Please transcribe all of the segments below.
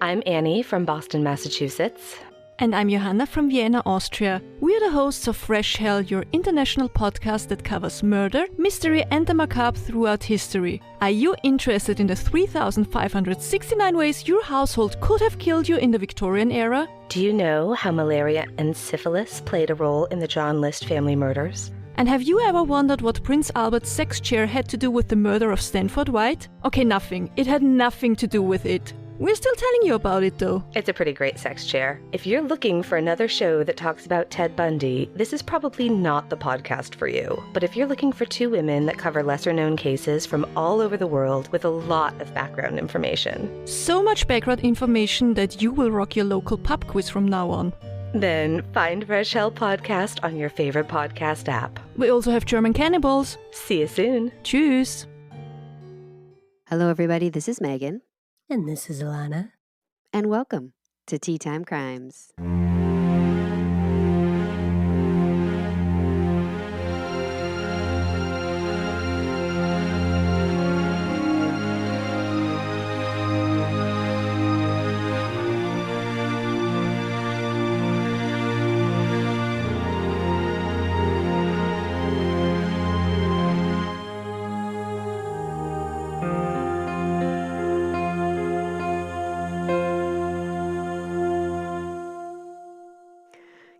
I'm Annie from Boston, Massachusetts. And I'm Johanna from Vienna, Austria. We are the hosts of Fresh Hell, your international podcast that covers murder, mystery, and the macabre throughout history. Are you interested in the 3,569 ways your household could have killed you in the Victorian era? Do you know how malaria and syphilis played a role in the John List family murders? And have you ever wondered what Prince Albert's sex chair had to do with the murder of Stanford White? Okay, nothing. It had nothing to do with it. We're still telling you about it, though. It's a pretty great sex chair. If you're looking for another show that talks about Ted Bundy, this is probably not the podcast for you. But if you're looking for two women that cover lesser-known cases from all over the world with a lot of background information. So much background information that you will rock your local pub quiz from now on. Then find Fresh Hell Podcast on your favorite podcast app. We also have German cannibals. See you soon. Tschüss. Hello, everybody. This is Megan. And this is Alana. And welcome to Tea Time Crimes.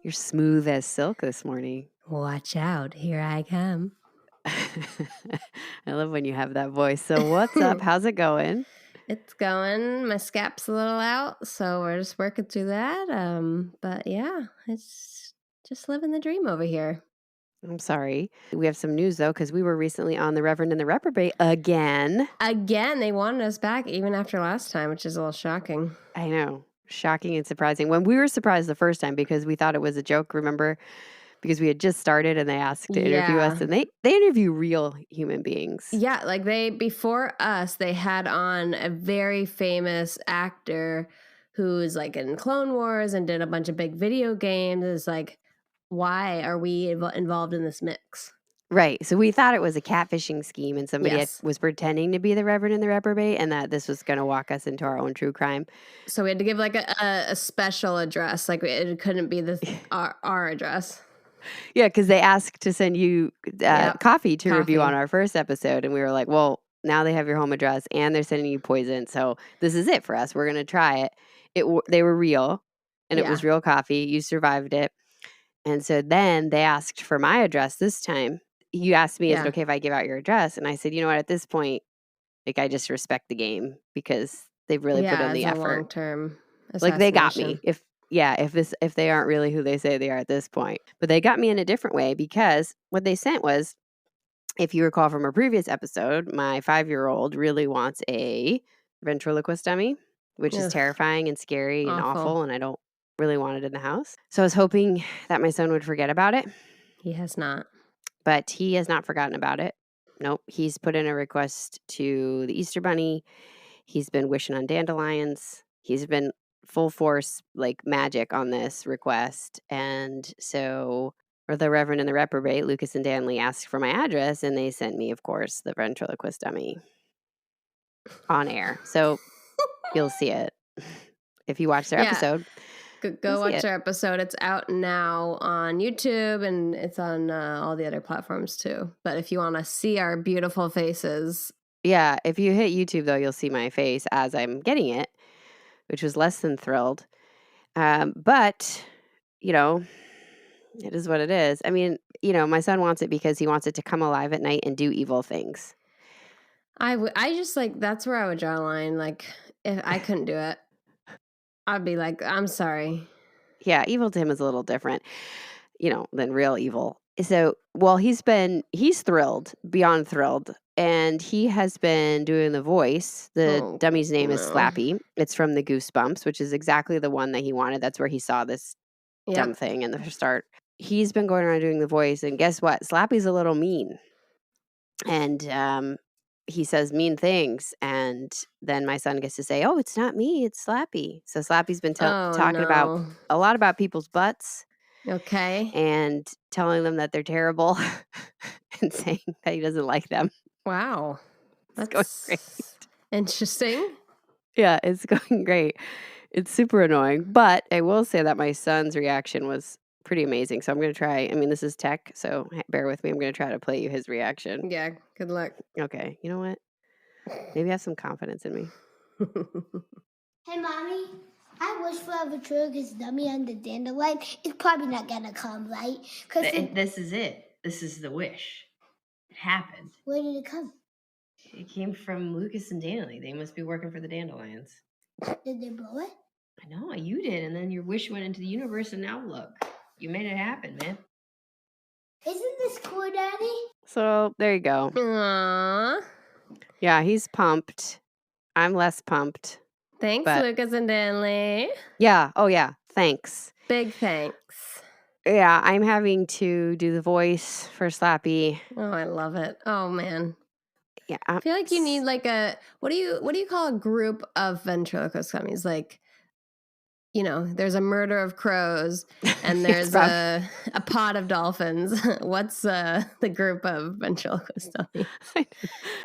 You're smooth as silk this morning. Watch out, here I come. I love when you have that voice. So what's up? How's it going? It's going. My scap's a little out, so we're just working through that. But yeah, it's just living the dream over here. I'm sorry. We have some news, though, because we were recently on the Reverend and the Reprobate again. Again, they wanted us back even after last time, which is a little shocking. I know. Shocking and surprising. When we were surprised the first time because we thought it was a joke, remember? Because we had just started and they asked to interview us, and they interview real human beings. Yeah, like before us, they had on a very famous actor who's like in Clone Wars and did a bunch of big video games. It's like, why are we involved in this mix? Right. So we thought it was a catfishing scheme and somebody was pretending to be the Reverend and the Reprobate and that this was going to walk us into our own true crime. So we had to give like a special address. Like it couldn't be our address. Yeah, because they asked to send you coffee to review on our first episode. And we were like, well, now they have your home address and they're sending you poison. So this is it for us. We're going to try it. They were real and it was real coffee. You survived it. And so then they asked for my address this time. You asked me, is it okay if I give out your address? And I said, you know what, at this point, like I just respect the game because they've really put in the effort. Long-term like they got me. If they aren't really who they say they are at this point. But they got me in a different way because what they sent was, if you recall from a previous episode, my 5-year-old really wants a ventriloquist dummy, which is terrifying and scary and awful, and I don't really want it in the house. So I was hoping that my son would forget about it. He has not. But he has not forgotten about it. Nope. He's put in a request to the Easter Bunny. He's been wishing on dandelions. He's been full force, like magic on this request. And so, or the Reverend and the Reprobate, Lucas and Danley, asked for my address, and they sent me, of course, the ventriloquist dummy on air. So you'll see it if you watch their episode. Go watch our episode. It's out now on YouTube and it's on all the other platforms too. But if you want to see our beautiful faces. Yeah, if you hit YouTube, though, you'll see my face as I'm getting it, which was less than thrilled. But, you know, it is what it is. I mean, you know, my son wants it because he wants it to come alive at night and do evil things. I just like, that's where I would draw a line. Like, if I couldn't do it. I'd be like, I'm sorry. Yeah, evil to him is a little different, you know, than real evil. So, well, he's thrilled, beyond thrilled. And he has been doing the voice. The dummy's name is Slappy. It's from the Goosebumps, which is exactly the one that he wanted. That's where he saw this dumb thing in the start. He's been going around doing the voice. And guess what? Slappy's a little mean. And he says mean things, and then my son gets to say, oh, it's not me, it's Slappy. So Slappy's been talking about a lot about people's butts. Okay. And telling them that they're terrible and saying that he doesn't like them. Wow. That's going great. Interesting. Yeah, it's going great. It's super annoying, but I will say that my son's reaction was pretty amazing. So I'm going to try. I mean, this is tech, so bear with me. I'm going to try to play you his reaction. Yeah, good luck. Okay, you know what? Maybe have some confidence in me. Hey, Mommy, I wish forever Trigger's dummy on the dandelion. It's probably not gonna come, right? This is it. This is the wish. It happened. Where did it come? It came from Lucas and Danny. They must be working for the dandelions. Did they blow it? I know, you did, and then your wish went into the universe, and now look. You made it happen, man. Isn't this cool, Daddy? So there you go. Aww. Yeah, he's pumped. I'm less pumped. Thanks, But- Lucas and Danley. Yeah. Oh, yeah. Thanks. Big thanks. Yeah, I'm having to do the voice for Slappy. Oh, I love it. Oh man. Yeah. I feel like you need like a what do you call a group of ventriloquist dummies? Like, you know, there's a murder of crows and there's a pod of dolphins. What's the group of ventriloquist dummies?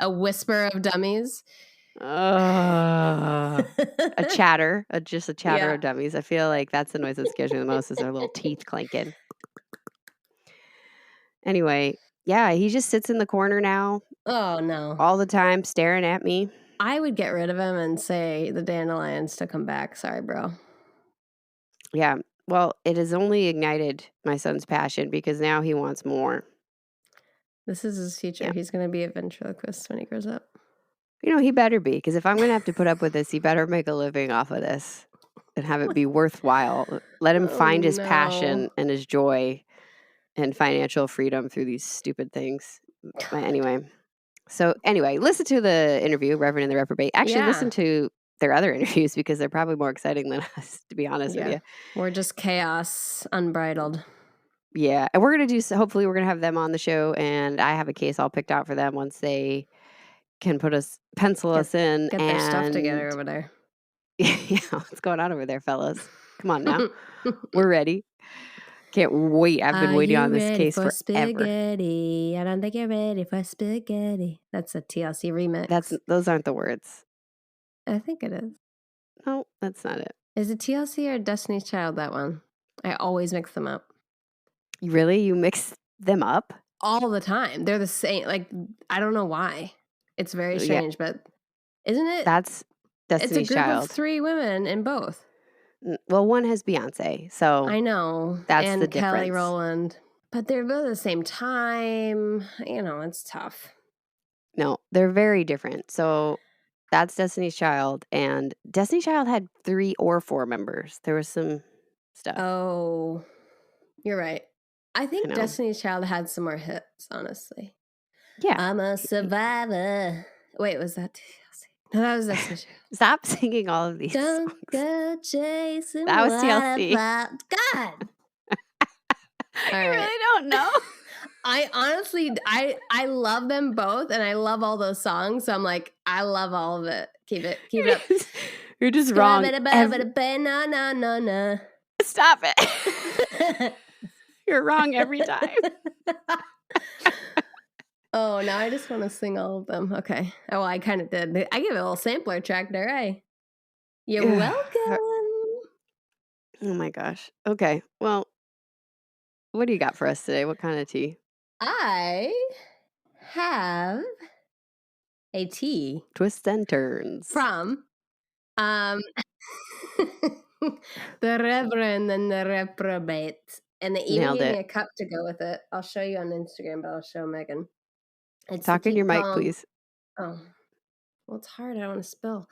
A whisper of dummies. A chatter, just a chatter Yeah. of dummies. I feel like that's the noise that scares me the most, is their little teeth clanking. Anyway, yeah, he just sits in the corner now Oh no. all the time, staring at me. I would get rid of him and say the dandelions to come back. Sorry, bro. Yeah, well, it has only ignited my son's passion because now he wants more. This is his future. Yeah. He's going to be a ventriloquist when he grows up. You know, he better be, because if I'm going to have to put up with this, he better make a living off of this and have it be worthwhile. Let him find his passion and his joy and financial freedom through these stupid things. But anyway, listen to the interview, Reverend and the Reprobate. Actually, listen to their other interviews because they're probably more exciting than us, to be honest with you. We're just chaos unbridled. Yeah, and we're going to do, hopefully we're going to have them on the show, and I have a case all picked out for them once they can pencil us in. Get their stuff together over there. Yeah, what's going on over there, fellas? Come on now. We're ready. Can't wait. I've been waiting on this case forever. Spaghetti? I don't think you're ready for spaghetti. That's a TLC remix. Those aren't the words. I think it is. No, that's not it. Is it TLC or Destiny's Child, that one? I always mix them up. Really? You mix them up? All the time. They're the same. Like, I don't know why. It's very strange, but isn't it? That's Destiny's It's a group Child. of 3 women in both. Well, one has Beyonce, so I know. That's and the Kelly difference. Rowland. But they're both at the same time. You know, it's tough. No, they're very different. So that's Destiny's Child, and Destiny's Child had 3 or 4 members. There was some stuff. Oh, you're right. I think know. Destiny's Child had some more hits, honestly. Yeah. I'm a survivor. Wait, was that TLC? No, that was Destiny's Child. Stop singing all of these Don't songs. go chasing That was TLC. God. I really don't know. I honestly, I love them both, and I love all those songs. So I'm like, I love all of it. Keep it up. You're just wrong. No. Stop it. You're wrong every time. Oh, now I just want to sing all of them. Okay. Oh, well, I kind of did. I give it a little sampler track there, eh? You're welcome. Oh my gosh. Okay. Well, what do you got for us today? What kind of tea? I have a tea Twists and turns. from the Reverend and the Reprobate. And they even Nailed gave it. me a cup to go with it. I'll show you on Instagram, but I'll show Megan. It's Talk the in your Keep mic, Calm- please. Oh, well, it's hard. I don't want to spill.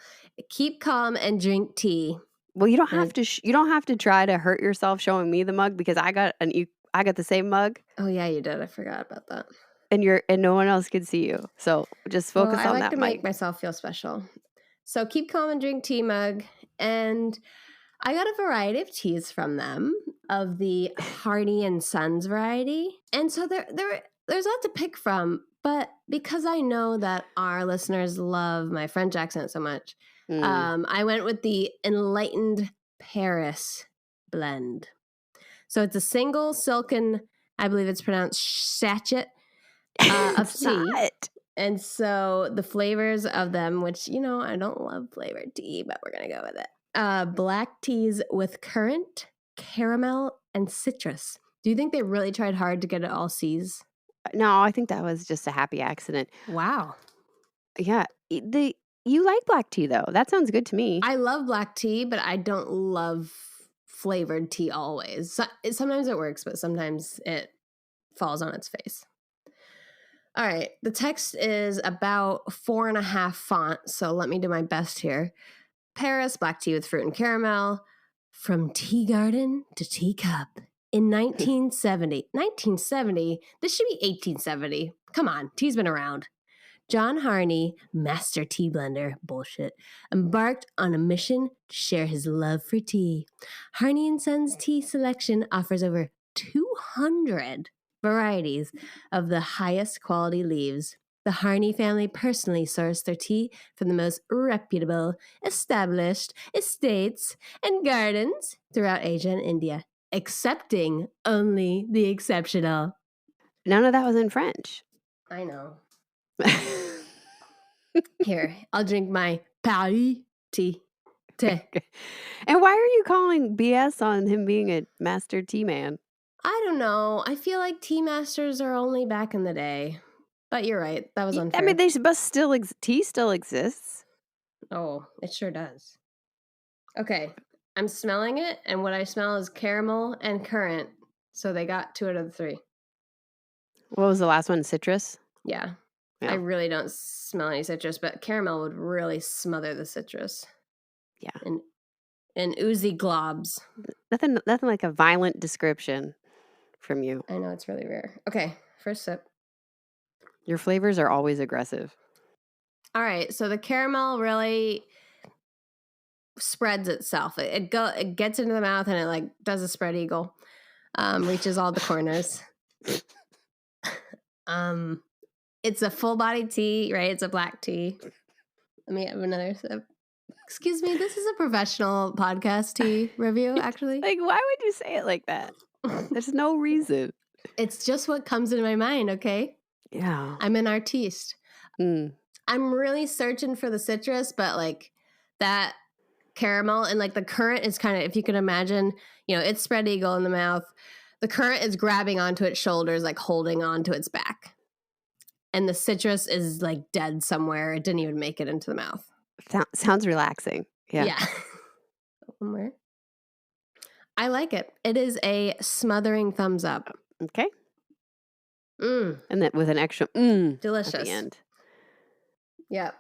Keep calm and drink tea. Well, you don't have to. You don't have to try to hurt yourself showing me the mug because I got the same mug, Oh yeah, you did. I forgot about that. and no one else can see you. So just focus I on like that to mic. make myself feel special. So keep calm and drink tea mug. And I got a variety of teas from them of the Hardy and Sons variety. And so there's a lot to pick from. But because I know that our listeners love my French accent so much, I went with the Enlightened Paris blend. So it's a single silken, I believe it's pronounced sachet of tea. And so the flavors of them, which, I don't love flavored tea, but we're going to go with it. Black teas with currant, caramel, and citrus. Do you think they really tried hard to get it all C's? No, I think that was just a happy accident. Wow. Yeah. You like black tea, though. That sounds good to me. I love black tea, but I don't love flavored tea always. Sometimes it works, but sometimes it falls on its face. All right. The text is about 4.5 font, so let me do my best here. Paris, black tea with fruit and caramel. From tea garden to teacup. In 1970. 1970? This should be 1870. Come on, tea's been around. John Harney, master tea blender, bullshit, embarked on a mission to share his love for tea. Harney & Sons tea selection offers over 200 varieties of the highest quality leaves. The Harney family personally sourced their tea from the most reputable, established estates and gardens throughout Asia and India, accepting only the exceptional. None of that was in French. I know. Here, I'll drink my Paris tea. And why are you calling BS on him being a master tea man? I don't know. I feel like tea masters are only back in the day. But you're right. That was unfair. I mean, tea still exists. Oh, it sure does. Okay, I'm smelling it, and what I smell is caramel and currant. So they got 2 out of the 3. What was the last one? Citrus? Yeah. Yeah. I really don't smell any citrus, but caramel would really smother the citrus. Yeah. And oozy globs. Nothing like a violent description from you. I know, it's really rare. Okay, first sip. Your flavors are always aggressive. All right, so the caramel really spreads itself. It gets into the mouth and it like does a spread eagle. Reaches all the corners. It's a full body tea, right? It's a black tea. Let me have another sip. Excuse me, this is a professional podcast tea review, actually. Like, why would you say it like that? There's no reason. It's just what comes in my mind, okay? Yeah. I'm an artiste. I'm really searching for the citrus, but like that caramel and like the currant is kind of, if you can imagine, it's spread eagle in the mouth. The currant is grabbing onto its shoulders, like holding onto its back. And the citrus is like dead somewhere. It didn't even make it into the mouth. Sounds relaxing. Yeah. One more. I like it. It is a smothering thumbs up. Okay. And then with an extra delicious at the end. Yeah.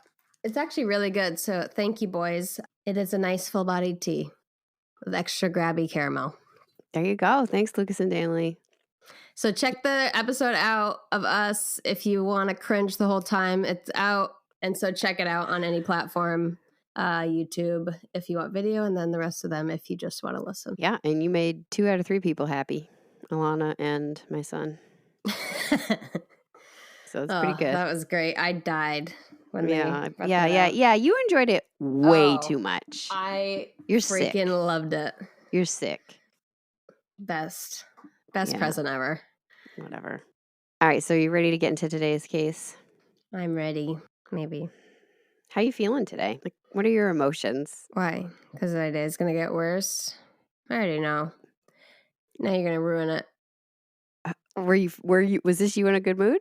It's actually really good. So thank you, boys. It is a nice full-bodied tea with extra grabby caramel. There you go. Thanks, Lucas and Danley. So check the episode out of us if you want to cringe the whole time. It's out. And so check it out on any platform, YouTube if you want video, and then the rest of them if you just want to listen. Yeah, and you made 2 out of 3 people happy. Alana and my son. So it's pretty good. That was great. I died when Yeah. You enjoyed it way too much. You're freaking sick. Loved it. You're sick. Best present ever. Whatever. All right, so you ready to get into today's case? I'm ready. Maybe. How you feeling today? Like, what are your emotions? Why? Because the day is going to get worse. I already know. Now you're going to ruin it. Was this you in a good mood?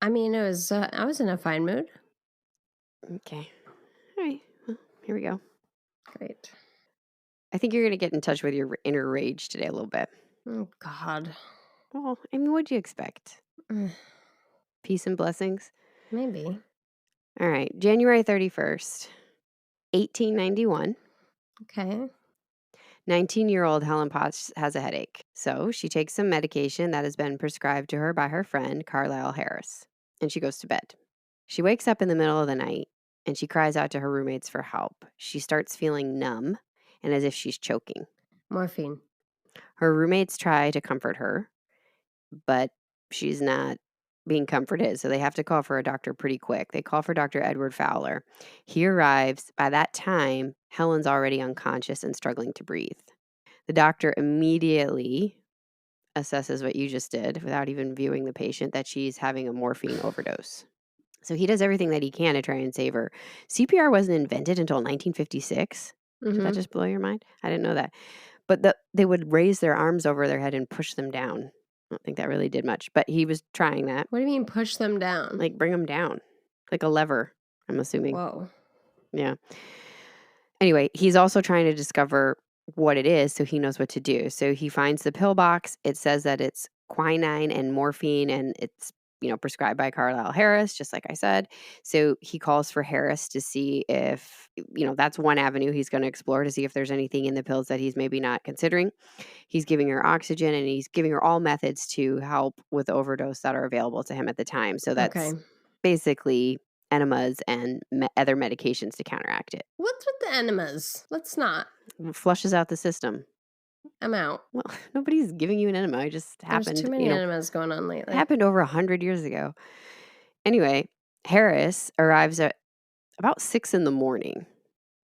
I mean, it was. I was in a fine mood. Okay. All right. Well, here we go. Great. I think you're going to get in touch with your inner rage today a little bit. Oh, God. Well, I mean, what'd you expect? Peace and blessings? Maybe. All right. January 31st, 1891. Okay. 19-year-old Helen Potts has a headache. So she takes some medication that has been prescribed to her by her friend, Carlyle Harris, and she goes to bed. She wakes up in the middle of the night and she cries out to her roommates for help. She starts feeling numb and as if she's choking. Morphine. Her roommates try to comfort her, but she's not being comforted, so they have to call for a doctor pretty quick. They call for Dr. Edward Fowler. He arrives. By that time, Helen's already unconscious and struggling to breathe. The doctor immediately assesses what you just did without even viewing the patient, that she's having a morphine overdose. So he does everything that he can to try and save her. CPR wasn't invented until 1956. Did that just blow your mind? I didn't know that. But they would raise their arms over their head and push them down. I don't think that really did much, but he was trying that. What do you mean push them down? Like bring them down. Like a lever, I'm assuming. Whoa. Yeah. Anyway, he's also trying to discover what it is so he knows what to do. So he finds the pill box. It says that it's quinine and morphine, and it's prescribed by Carlyle Harris, just like I said. So he calls for Harris to see if, that's one avenue he's going to explore, to see if there's anything in the pills that he's maybe not considering. He's giving her oxygen, and he's giving her all methods to help with the overdose that are available to him at the time. So that's basically enemas and other medications to counteract it. What's with the enemas? Let's not. It flushes out the system. I'm out. Well, nobody's giving you an enema. It just happened. There's too many enemas going on lately. It happened over 100 years ago. Anyway, Harris arrives at about 6 a.m.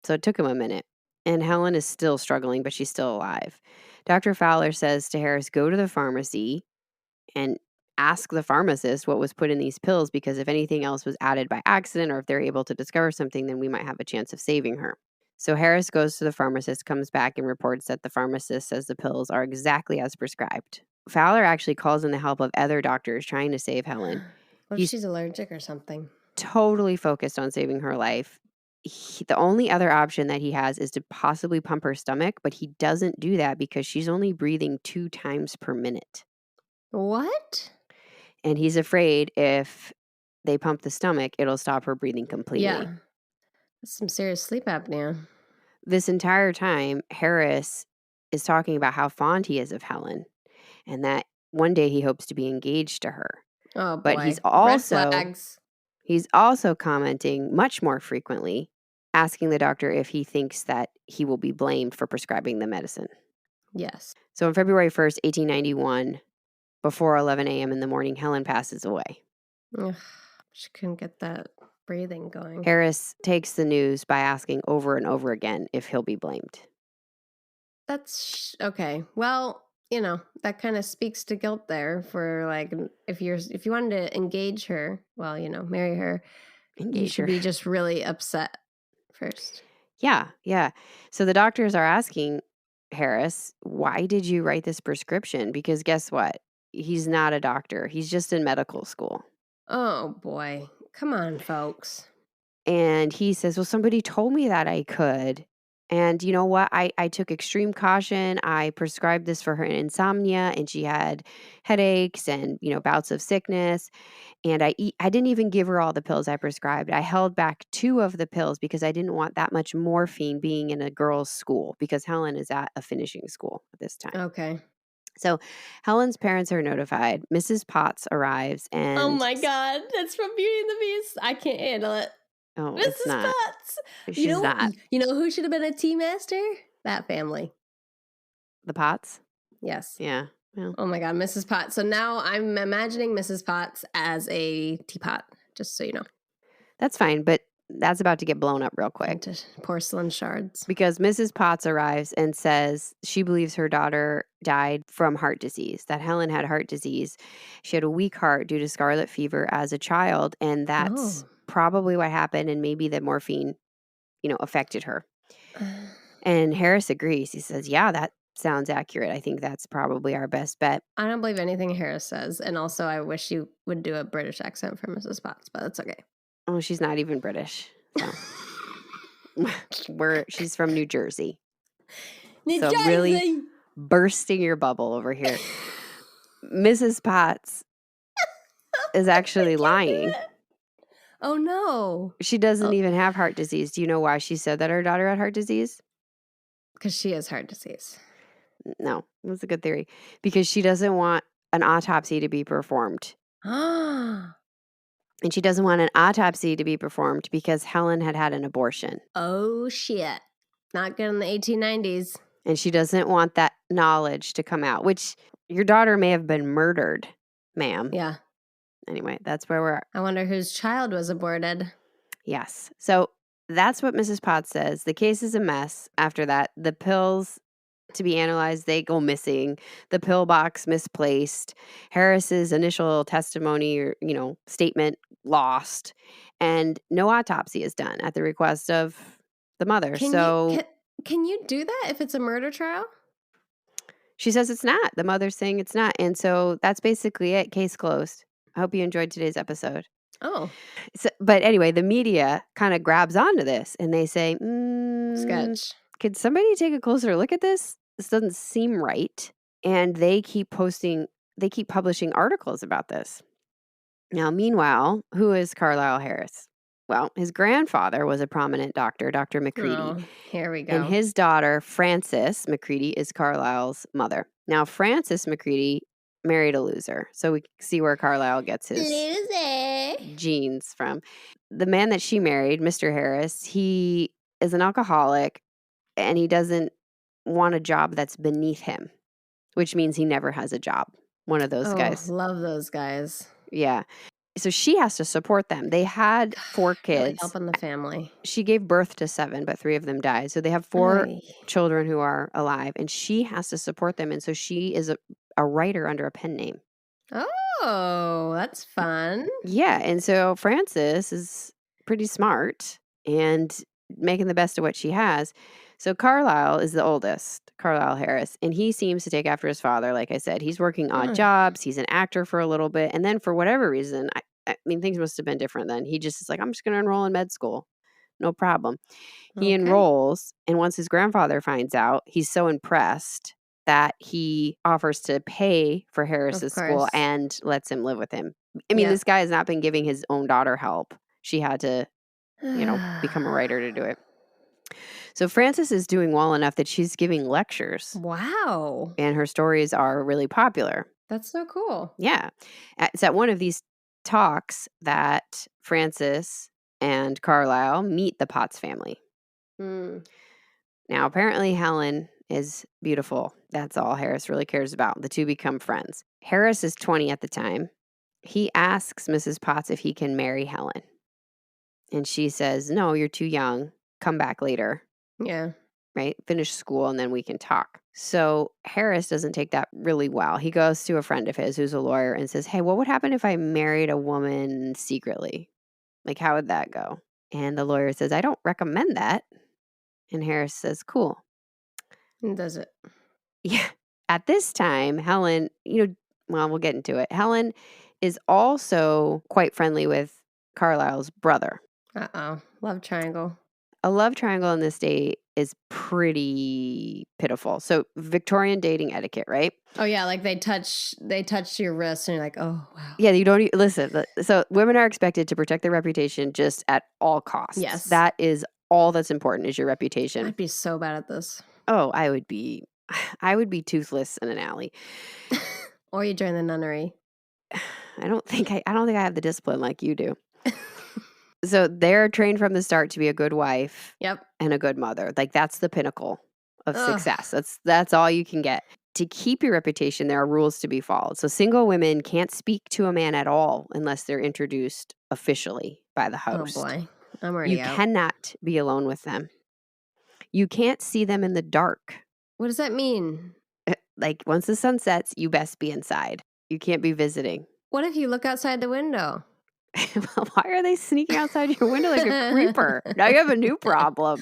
So it took him a minute. And Helen is still struggling, but she's still alive. Dr. Fowler says to Harris, go to the pharmacy and ask the pharmacist what was put in these pills, because if anything else was added by accident, or if they're able to discover something, then we might have a chance of saving her. So Harris goes to the pharmacist, comes back and reports that the pharmacist says the pills are exactly as prescribed. Fowler actually calls in the help of other doctors trying to save Helen. What if she's allergic or something? Totally focused on saving her life. The only other option that he has is to possibly pump her stomach, but he doesn't do that because she's only breathing 2 times per minute. What? And he's afraid if they pump the stomach, it'll stop her breathing completely. Yeah. That's some serious sleep apnea. This entire time, Harris is talking about how fond he is of Helen and that one day he hopes to be engaged to her. Oh, boy. But he's also commenting much more frequently, asking the doctor if he thinks that he will be blamed for prescribing the medicine. Yes. So on February 1st, 1891, before 11 a.m. in the morning, Helen passes away. Ugh, she couldn't get that breathing going. Harris takes the news by asking over and over again if he'll be blamed. That's okay. Well, that kind of speaks to guilt there for like, if you wanted to engage her, well, marry her, you should be just really upset first. Yeah. So the doctors are asking Harris, why did you write this prescription? Because guess what? He's not a doctor. He's just in medical school. Oh, boy. Come on, folks. And he says, well, somebody told me that I could. And you know what? I took extreme caution. I prescribed this for her insomnia, and she had headaches and, bouts of sickness. And I didn't even give her all the pills I prescribed. I held back 2 of the pills because I didn't want that much morphine being in a girls' school, because Helen is at a finishing school at this time. Okay. So Helen's parents are notified. Mrs. Potts arrives and... Oh my God. That's from Beauty and the Beast. I can't handle it. Oh, Mrs. it's not. Potts. She's not. You know who should have been a tea master? That family. The Potts? Yes. Yeah. Well. Oh my God, Mrs. Potts. So now I'm imagining Mrs. Potts as a teapot, just so you know. That's fine, but that's about to get blown up real quick. Into porcelain shards. Because Mrs. Potts arrives and says she believes her daughter died from heart disease, that Helen had heart disease. She had a weak heart due to scarlet fever as a child, and that's probably what happened, and maybe the morphine, affected her. And Harris agrees. He says, yeah, that sounds accurate. I think that's probably our best bet. I don't believe anything Harris says, and also I wish you would do a British accent for Mrs. Potts, but that's okay. Oh, she's not even British. So. She's from New Jersey. New so Jersey! Really bursting your bubble over here. Mrs. Potts is actually lying. Oh, no. She doesn't even have heart disease. Do you know why she said that her daughter had heart disease? Because she has heart disease. No, it was a good theory. Because she doesn't want an autopsy to be performed. And she doesn't want an autopsy to be performed because Helen had had an abortion. Oh, shit. Not good in the 1890s. And she doesn't want that knowledge to come out, which your daughter may have been murdered, ma'am. Yeah. Anyway, that's where we're at. I wonder whose child was aborted. Yes. So that's what Mrs. Potts says. The case is a mess after that. The pills to be analyzed, they go missing. The pill box misplaced. Harris's initial testimony or, statement lost, and no autopsy is done at the request of the mother. Can you do that if it's a murder trial? She says it's not. The mother's saying it's not. And so that's basically it. Case closed. I hope you enjoyed today's episode. Oh. But anyway, the media kind of grabs onto this and they say, sketch. Could somebody take a closer look at this? This doesn't seem right. And they keep publishing articles about this. Now, meanwhile, who is Carlyle Harris? Well, his grandfather was a prominent doctor, Dr. McCready. Oh, here we go. And his daughter, Frances McCready, is Carlyle's mother. Now, Frances McCready married a loser. So we see where Carlyle gets his genes from. The man that she married, Mr. Harris, he is an alcoholic and he doesn't want a job that's beneath him, which means he never has a job. One of those guys. Love those guys. Yeah. So she has to support them. They had 4 kids. Really helping the family. She gave birth to 7, but 3 of them died. So they have 4 children who are alive, and she has to support them. And so she is a writer under a pen name. Oh, that's fun. Yeah. And so Frances is pretty smart and making the best of what she has. So Carlyle is the oldest, Carlyle Harris, and he seems to take after his father. Like I said, he's working odd jobs. He's an actor for a little bit. And then for whatever reason, I mean, things must have been different then. He just is like, I'm just going to enroll in med school. No problem. He enrolls. And once his grandfather finds out, he's so impressed that he offers to pay for Harris's school and lets him live with him. I mean, this guy has not been giving his own daughter help. She had to, become a writer to do it. So Frances is doing well enough that she's giving lectures. Wow. And her stories are really popular. That's so cool. Yeah. It's at one of these talks that Frances and Carlyle meet the Potts family. Now, apparently Helen is beautiful. That's all Harris really cares about. The two become friends. Harris is 20 at the time. He asks Mrs. Potts if he can marry Helen. And she says, no, you're too young. Come back later. Yeah. Right? Finish school and then we can talk. So Harris doesn't take that really well. He goes to a friend of his who's a lawyer and says, hey, what would happen if I married a woman secretly? Like, how would that go? And the lawyer says, I don't recommend that. And Harris says, cool. And does it? Yeah. At this time, Helen, we'll get into it. Helen is also quite friendly with Carlyle's brother. Uh-oh. Love triangle. A love triangle in this day is pretty pitiful. So Victorian dating etiquette, right? Oh yeah, like they touch your wrist and you're like, oh wow. Yeah, you don't listen. So women are expected to protect their reputation just at all costs. Yes. That is all that's important is your reputation. I'd be so bad at this. Oh, I would be toothless in an alley. Or you join the nunnery. I don't think I have the discipline like you do. So they're trained from the start to be a good wife and a good mother. Like that's the pinnacle of success. That's all you can get. To keep your reputation, there are rules to be followed. So single women can't speak to a man at all unless they're introduced officially by the host. Oh boy, I'm already out. You cannot be alone with them. You can't see them in the dark. What does that mean? Like once the sun sets, you best be inside. You can't be visiting. What if you look outside the window? Well, why are they sneaking outside your window like a creeper? Now you have a new problem.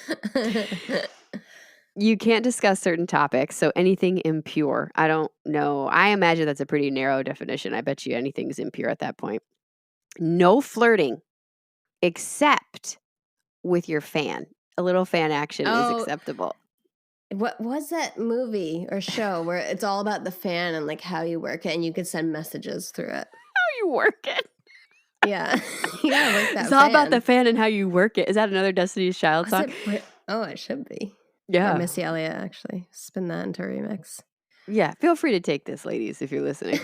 You can't discuss certain topics, so anything impure. I don't know. I imagine that's a pretty narrow definition. I bet you anything's impure at that point. No flirting, except with your fan. A little fan action is acceptable. What was that movie or show where it's all about the fan and like how you work it and you could send messages through it? How you work it? Yeah. You gotta work that It's all about the fan and how you work it. Is that another Destiny's Child song? It should be. Yeah. Or Missy Elliott, actually. Spin that into a remix. Yeah. Feel free to take this, ladies, if you're listening.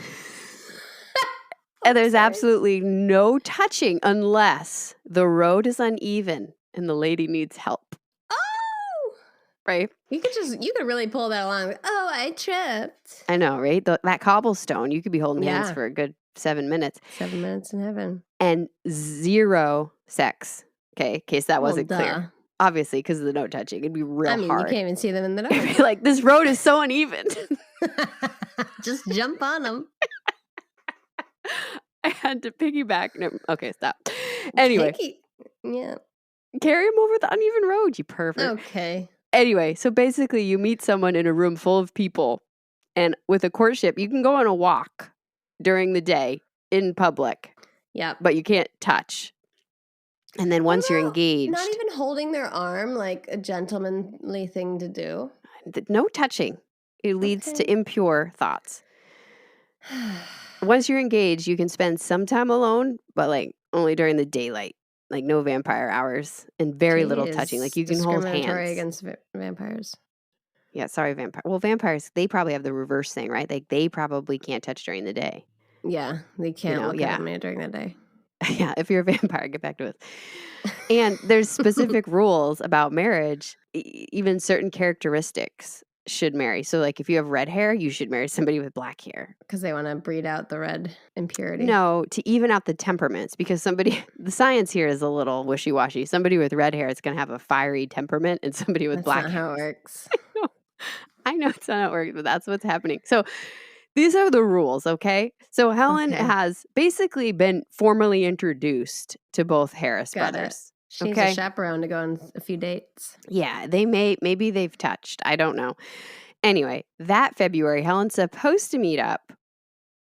And there's absolutely no touching unless the road is uneven and the lady needs help. Oh! Right? You could really pull that along. Oh, I tripped. I know, right? That cobblestone, you could be holding hands for a good 7 minutes. 7 minutes in heaven. And 0 sex. Okay, in case that wasn't clear. Obviously, because of the no touching. It'd be real hard. You can't even see them in the dark. It'd be like, this road is so uneven. Just jump on them. I had to piggyback. No, okay, stop. Anyway, Yeah. carry him over the uneven road, you pervert. Okay. Anyway, so basically you meet someone in a room full of people, and with a courtship, you can go on a walk during the day in public, Yep. but you can't touch. And then once you're engaged, Not even holding their arm, like a gentlemanly thing to do. no touching. It leads Okay. to impure thoughts. Once you're engaged, you can spend some time alone, but like only during the daylight, like no vampire hours and very little touching. Like you can hold discriminatory hands. against vampires. Yeah, sorry, vampire. Well, vampires, they probably have the reverse thing, right? Like they probably can't touch during the day. Yeah, they can't know, look yeah. at a man during the day. Yeah, if you're a vampire, get back to us. And there's specific rules about marriage, even certain characteristics should marry. So like if you have red hair, you should marry somebody with black hair. Because they want to breed out the red impurity. No, to even out the temperaments, because the science here is a little wishy-washy. Somebody with red hair is going to have a fiery temperament, and somebody with That's black not hair. how it works. I know it's not how it works, but that's what's happening. So these are the rules, okay? So Helen Okay. has basically been formally introduced to both Harris Got it. brothers. She needs a chaperone to go on a few dates. Yeah, maybe they've touched. I don't know. Anyway, that February, Helen's supposed to meet up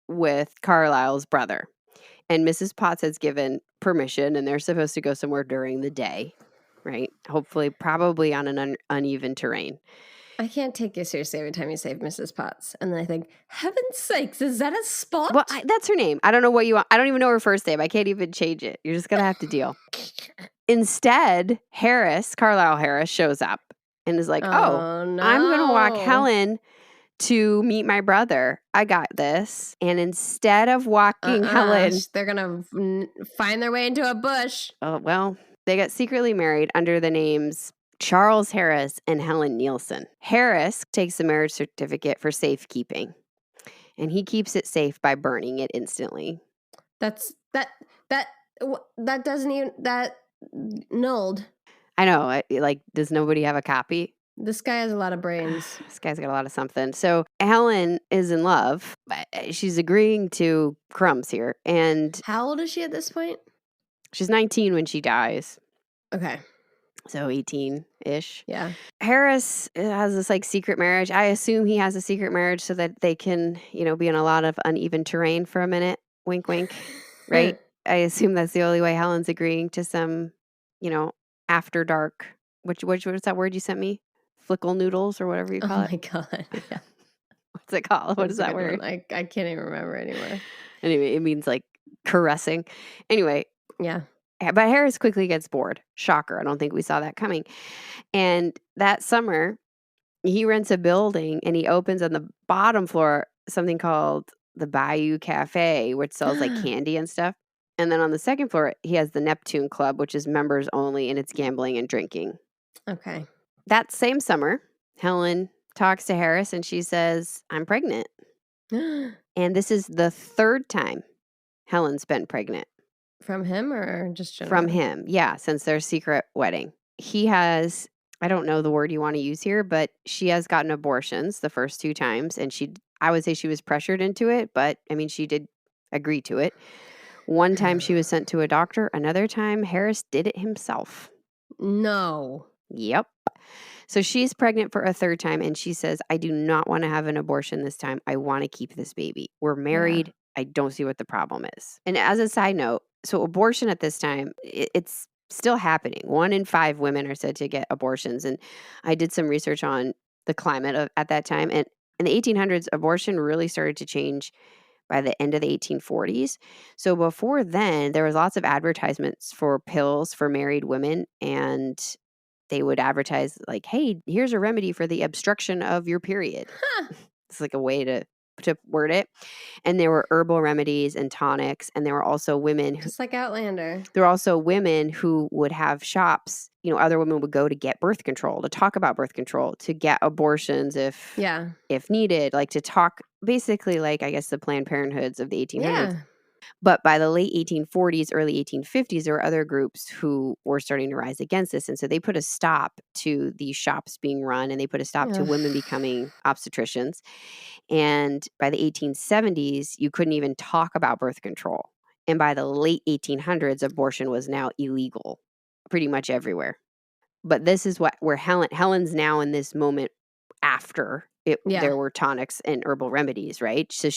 with Carlyle's brother. And Mrs. Potts has given permission, and they're supposed to go somewhere during the day, right? Hopefully, probably on an uneven terrain. I can't take you seriously every time you say Mrs. Potts. And then I think, heaven's sakes, is that a spot? Well, that's her name. I don't know what you want. I don't even know her first name. I can't even change it. You're just going to have to deal. Instead, Carlyle Harris shows up and is like, Oh, no. I'm going to walk Helen to meet my brother. I got this. And instead of walking Helen, they're going to find their way into a bush. Oh, well, they got secretly married under the names Charles Harris and Helen Nielsen. Harris takes the marriage certificate for safekeeping, and he keeps it safe by burning it instantly. That doesn't even, that nulled. I know. Like, does nobody have a copy? This guy has a lot of brains. This guy's got a lot of something. So Helen is in love, but she's agreeing to crumbs here. And how old is she at this point? She's 19 when she dies. Okay. So 18-ish. Yeah. Harris has this like secret marriage. I assume he has a secret marriage so that they can, be in a lot of uneven terrain for a minute. Wink, wink. Right? I assume that's the only way Helen's agreeing to some, after dark. What's that word you sent me? Flickle noodles or whatever you call it. Oh my God. Yeah. What's it called? What is that word? I can't even remember anymore. Anyway, it means like caressing. Anyway. Yeah. But Harris quickly gets bored. Shocker. I don't think we saw that coming. And that summer, he rents a building and he opens on the bottom floor something called the Bayou Cafe, which sells like candy and stuff. And then on the second floor, he has the Neptune Club, which is members only, and it's gambling and drinking. Okay. That same summer, Helen talks to Harris and she says, I'm pregnant. And this is the third time Helen's been pregnant. From him or just general? From him, yeah, since their secret wedding. He has, I don't know the word you want to use here, but she has gotten abortions the first 2 times. And I would say she was pressured into it, but I mean, she did agree to it. One time she was sent to a doctor. Another time, Harris did it himself. No. Yep. So she's pregnant for a 3rd time. And she says, I do not want to have an abortion this time. I want to keep this baby. We're married. Yeah. I don't see what the problem is. And as a side note, so abortion at this time, it's still happening. 1 in 5 women are said to get abortions. And I did some research on the climate at that time. And in the 1800s, abortion really started to change by the end of the 1840s. So before then, there was lots of advertisements for pills for married women. And they would advertise like, hey, here's a remedy for the obstruction of your period. Huh. It's like a way to word it. And there were herbal remedies and tonics. And there were also women just like Outlander. There were also women who would have shops. Other women would go to get birth control, to talk about birth control, to get abortions if needed, like to talk basically like, I guess, the Planned Parenthoods of the 1800s. Yeah. But by the late 1840s, early 1850s, there were other groups who were starting to rise against this. And so they put a stop to these shops being run, and they put a stop to women becoming obstetricians. And by the 1870s, you couldn't even talk about birth control. And by the late 1800s, abortion was now illegal pretty much everywhere. But this is where Helen's now in this moment after there were tonics and herbal remedies, right? So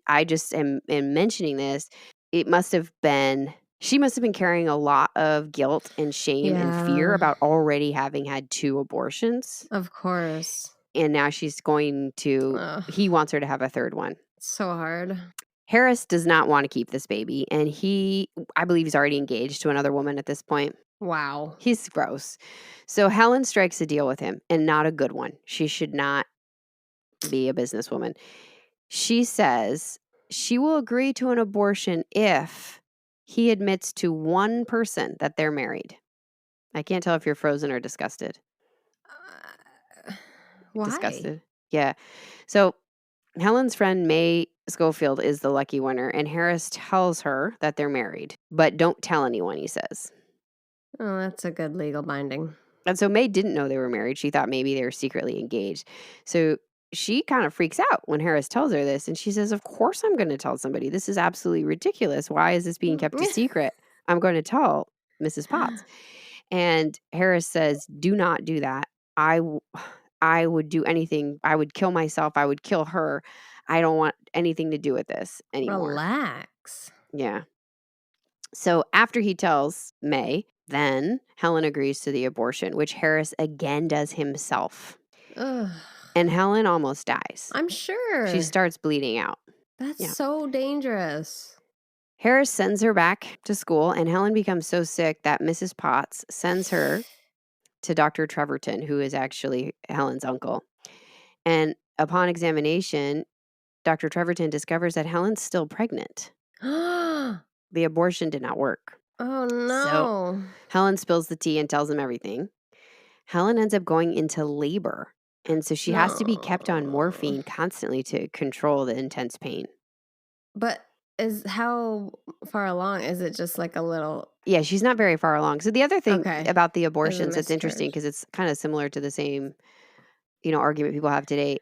I just am mentioning this. It must have been, she must have been carrying a lot of guilt and shame and fear about already having had 2 abortions. Of course. And now she's going to, he wants her to have a 3rd one. It's so hard. Harris does not want to keep this baby. And I believe he's already engaged to another woman at this point. Wow. He's gross. So Helen strikes a deal with him, and not a good one. She should not be a businesswoman. She says she will agree to an abortion if he admits to one person that they're married. I can't tell if you're frozen or disgusted. Why? Disgusted. Yeah. So Helen's friend May Schofield is the lucky winner, and Harris tells her that they're married, but don't tell anyone, he says. Oh, that's a good legal binding. And so May didn't know they were married. She thought maybe they were secretly engaged. So she kind of freaks out when Harris tells her this. And she says, of course I'm going to tell somebody. This is absolutely ridiculous. Why is this being kept a secret? I'm going to tell Mrs. Potts. And Harris says, do not do that. I would do anything. I would kill myself. I would kill her. I don't want anything to do with this anymore. Relax. Yeah. So after he tells May, then Helen agrees to the abortion, which Harris again does himself. Ugh. And Helen almost dies. I'm sure. She starts bleeding out. That's so dangerous. Harris sends her back to school, and Helen becomes so sick that Mrs. Potts sends her to Dr. Treverton, who is actually Helen's uncle. And upon examination, Dr. Treverton discovers that Helen's still pregnant. The abortion did not work. Oh, no. So Helen spills the tea and tells him everything. Helen ends up going into labor. And so she has to be kept on morphine constantly to control the intense pain. But how far along? Is it just like a little? Yeah, she's not very far along. So the other thing about the abortions that's interesting, miscarriage. because it's kind of similar to the same, argument people have today.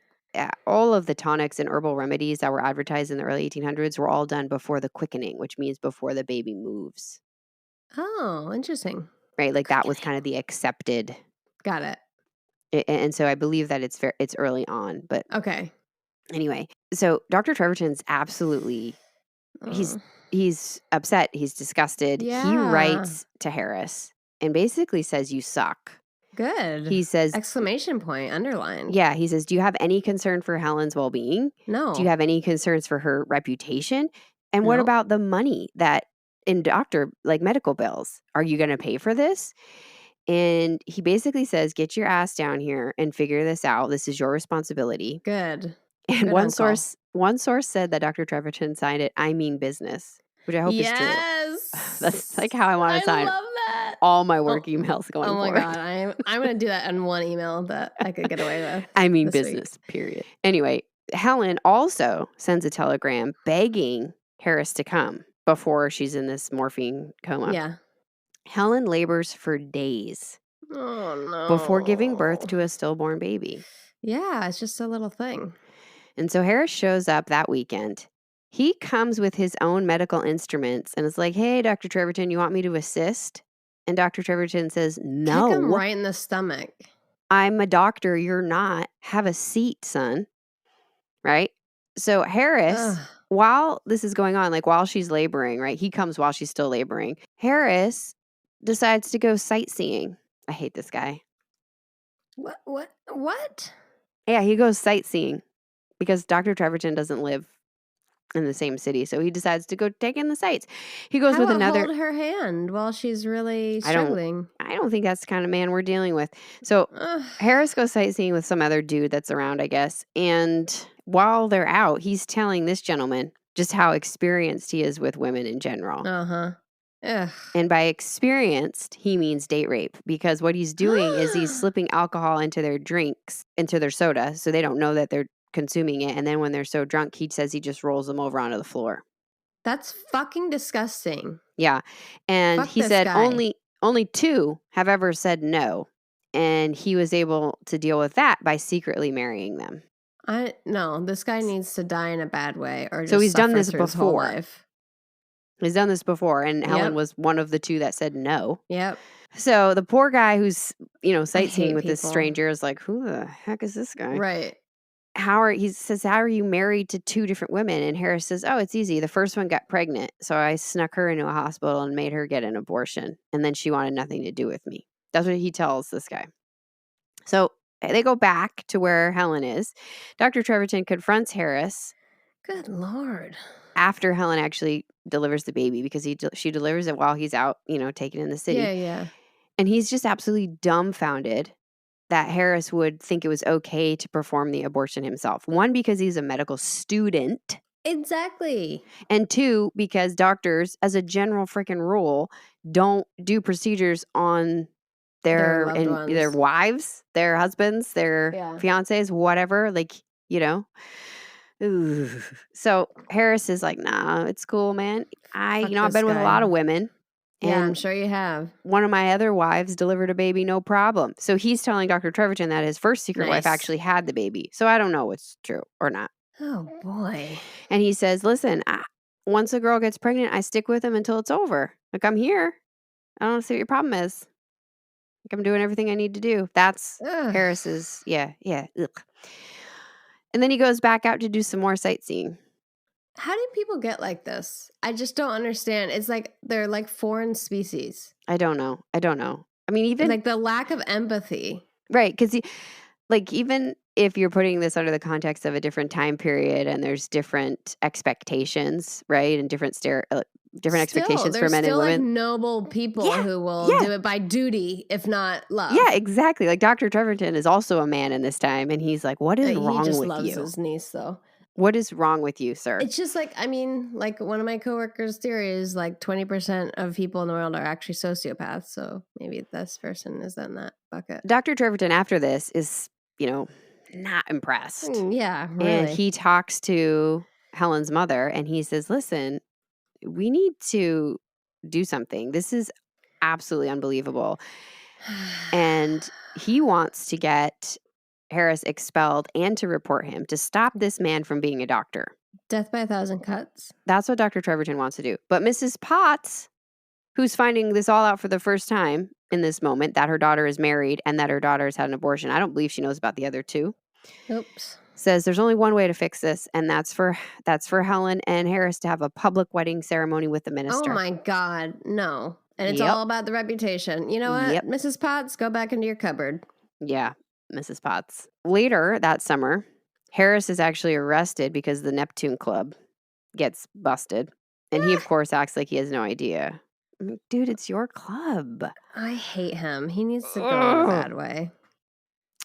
All of the tonics and herbal remedies that were advertised in the early 1800s were all done before the quickening, which means before the baby moves. Oh, interesting. Right? Like that was kind of the accepted. Got it. And so I believe that it's early on. But Okay. anyway, so Dr. Treverton's absolutely, he's upset. He's disgusted. Yeah. He writes to Harris and basically says, you suck. Good. He says, exclamation point, underlined. Yeah, he says, do you have any concern for Helen's well-being? No. Do you have any concerns for her reputation? And what No. about the money that in medical bills? Are you going to pay for this? And he basically says, get your ass down here and figure this out. This is your responsibility. Good. And Good one uncle. source said that Dr. Treverton signed it, I mean business, which I hope is true. Yes. That's like how I want to sign I love that. all my work emails going forward. Oh my God. I'm going to do that in one email that I could get away with. I mean this business, period. Anyway, Helen also sends a telegram begging Harris to come before she's in this morphine coma. Yeah. Helen labors for days Oh, no. before giving birth to a stillborn baby. Yeah, it's just a little thing. And so Harris shows up that weekend. He comes with his own medical instruments and is like, hey, Dr. Treverton, you want me to assist? And Dr. Treverton says, no. Kick him right in the stomach. I'm a doctor. You're not. Have a seat, son. Right? So Harris, while this is going on, like while she's laboring, right? He comes while she's still laboring. Harris decides to go sightseeing. I hate this guy. What? Yeah, he goes sightseeing because Dr. Treverton doesn't live in the same city. So he decides to go take in the sights. He goes with another. Hold her hand while she's really struggling. I don't think that's the kind of man we're dealing with. So Harris goes sightseeing with some other dude that's around, I guess. And while they're out, he's telling this gentleman just how experienced he is with women in general. Uh-huh. Ugh. And by experienced, he means date rape, because what he's doing is he's slipping alcohol into their drinks, into their soda, so they don't know that they're consuming it. And then when they're so drunk, he says he just rolls them over onto the floor. That's fucking disgusting. Yeah. And Fuck he this said guy. only 2 have ever said no. And he was able to deal with that by secretly marrying them. No, this guy needs to die in a bad way, or just So he's done suffer this through his whole before. life. He's done this before, and Helen Yep. was one of the two that said no. Yep. So the poor guy who's, sightseeing hate with this people. stranger is like, who the heck is this guy? Right. He says, how are you married to two different women? And Harris says, oh, it's easy. The first one got pregnant. So I snuck her into a hospital and made her get an abortion. And then she wanted nothing to do with me. That's what he tells this guy. So they go back to where Helen is. Dr. Treverton confronts Harris. Good Lord. After Helen actually delivers the baby, because she delivers it while he's out, taken in the city. Yeah. And he's just absolutely dumbfounded that Harris would think it was okay to perform the abortion himself. One, because he's a medical student. Exactly. And two, because doctors, as a general freaking rule, don't do procedures on their wives, their husbands, their fiancés, whatever. Ooh. So Harris is like, nah, it's cool, man. I've been with a lot of women. Yeah, And I'm sure you have. one of my other wives delivered a baby, no problem. So he's telling Dr. Treverton that his first secret wife actually had the baby. So I don't know what's true or not. Oh, boy. And he says, listen, once a girl gets pregnant, I stick with them until it's over. Like, I'm here. I don't see what your problem is. Like, I'm doing everything I need to do. That's Harris's, yeah. Ugh. And then he goes back out to do some more sightseeing. How do people get like this? I just don't understand. It's like they're like foreign species. I don't know. I mean, even like the lack of empathy. Right. Because even if you're putting this under the context of a different time period and there's different expectations, right? And different expectations for men and women. Like noble people who will do it by duty, if not love. Yeah, exactly. Like Dr. Treverton is also a man in this time. And he's like, what is wrong with you? He just loves his niece, though. What is wrong with you, sir? It's just like one of my coworkers' theories, like 20% of people in the world are actually sociopaths. So maybe this person is in that bucket. Dr. Treverton, after this, is, not impressed. Yeah, really. And he talks to Helen's mother and he says, listen, we need to do something. This is absolutely unbelievable. And he wants to get Harris expelled and to report him to stop this man from being a doctor. Death by 1,000 cuts. That's what Dr. Treverton wants to do. But Mrs. Potts, who's finding this all out for the first time in this moment, that her daughter is married and that her daughter's had an abortion, I don't believe she knows about the other two. Oops. Says there's only one way to fix this, and that's for Helen and Harris to have a public wedding ceremony with the minister. Oh my God, no. And it's all about the reputation. You know what? Mrs. Potts, go back into your cupboard. Yeah. Mrs. Potts. Later that summer, Harris is actually arrested because the Neptune Club gets busted. And he, of course, acts like he has no idea. I'm like, dude, it's your club. I hate him. He needs to go in a bad way.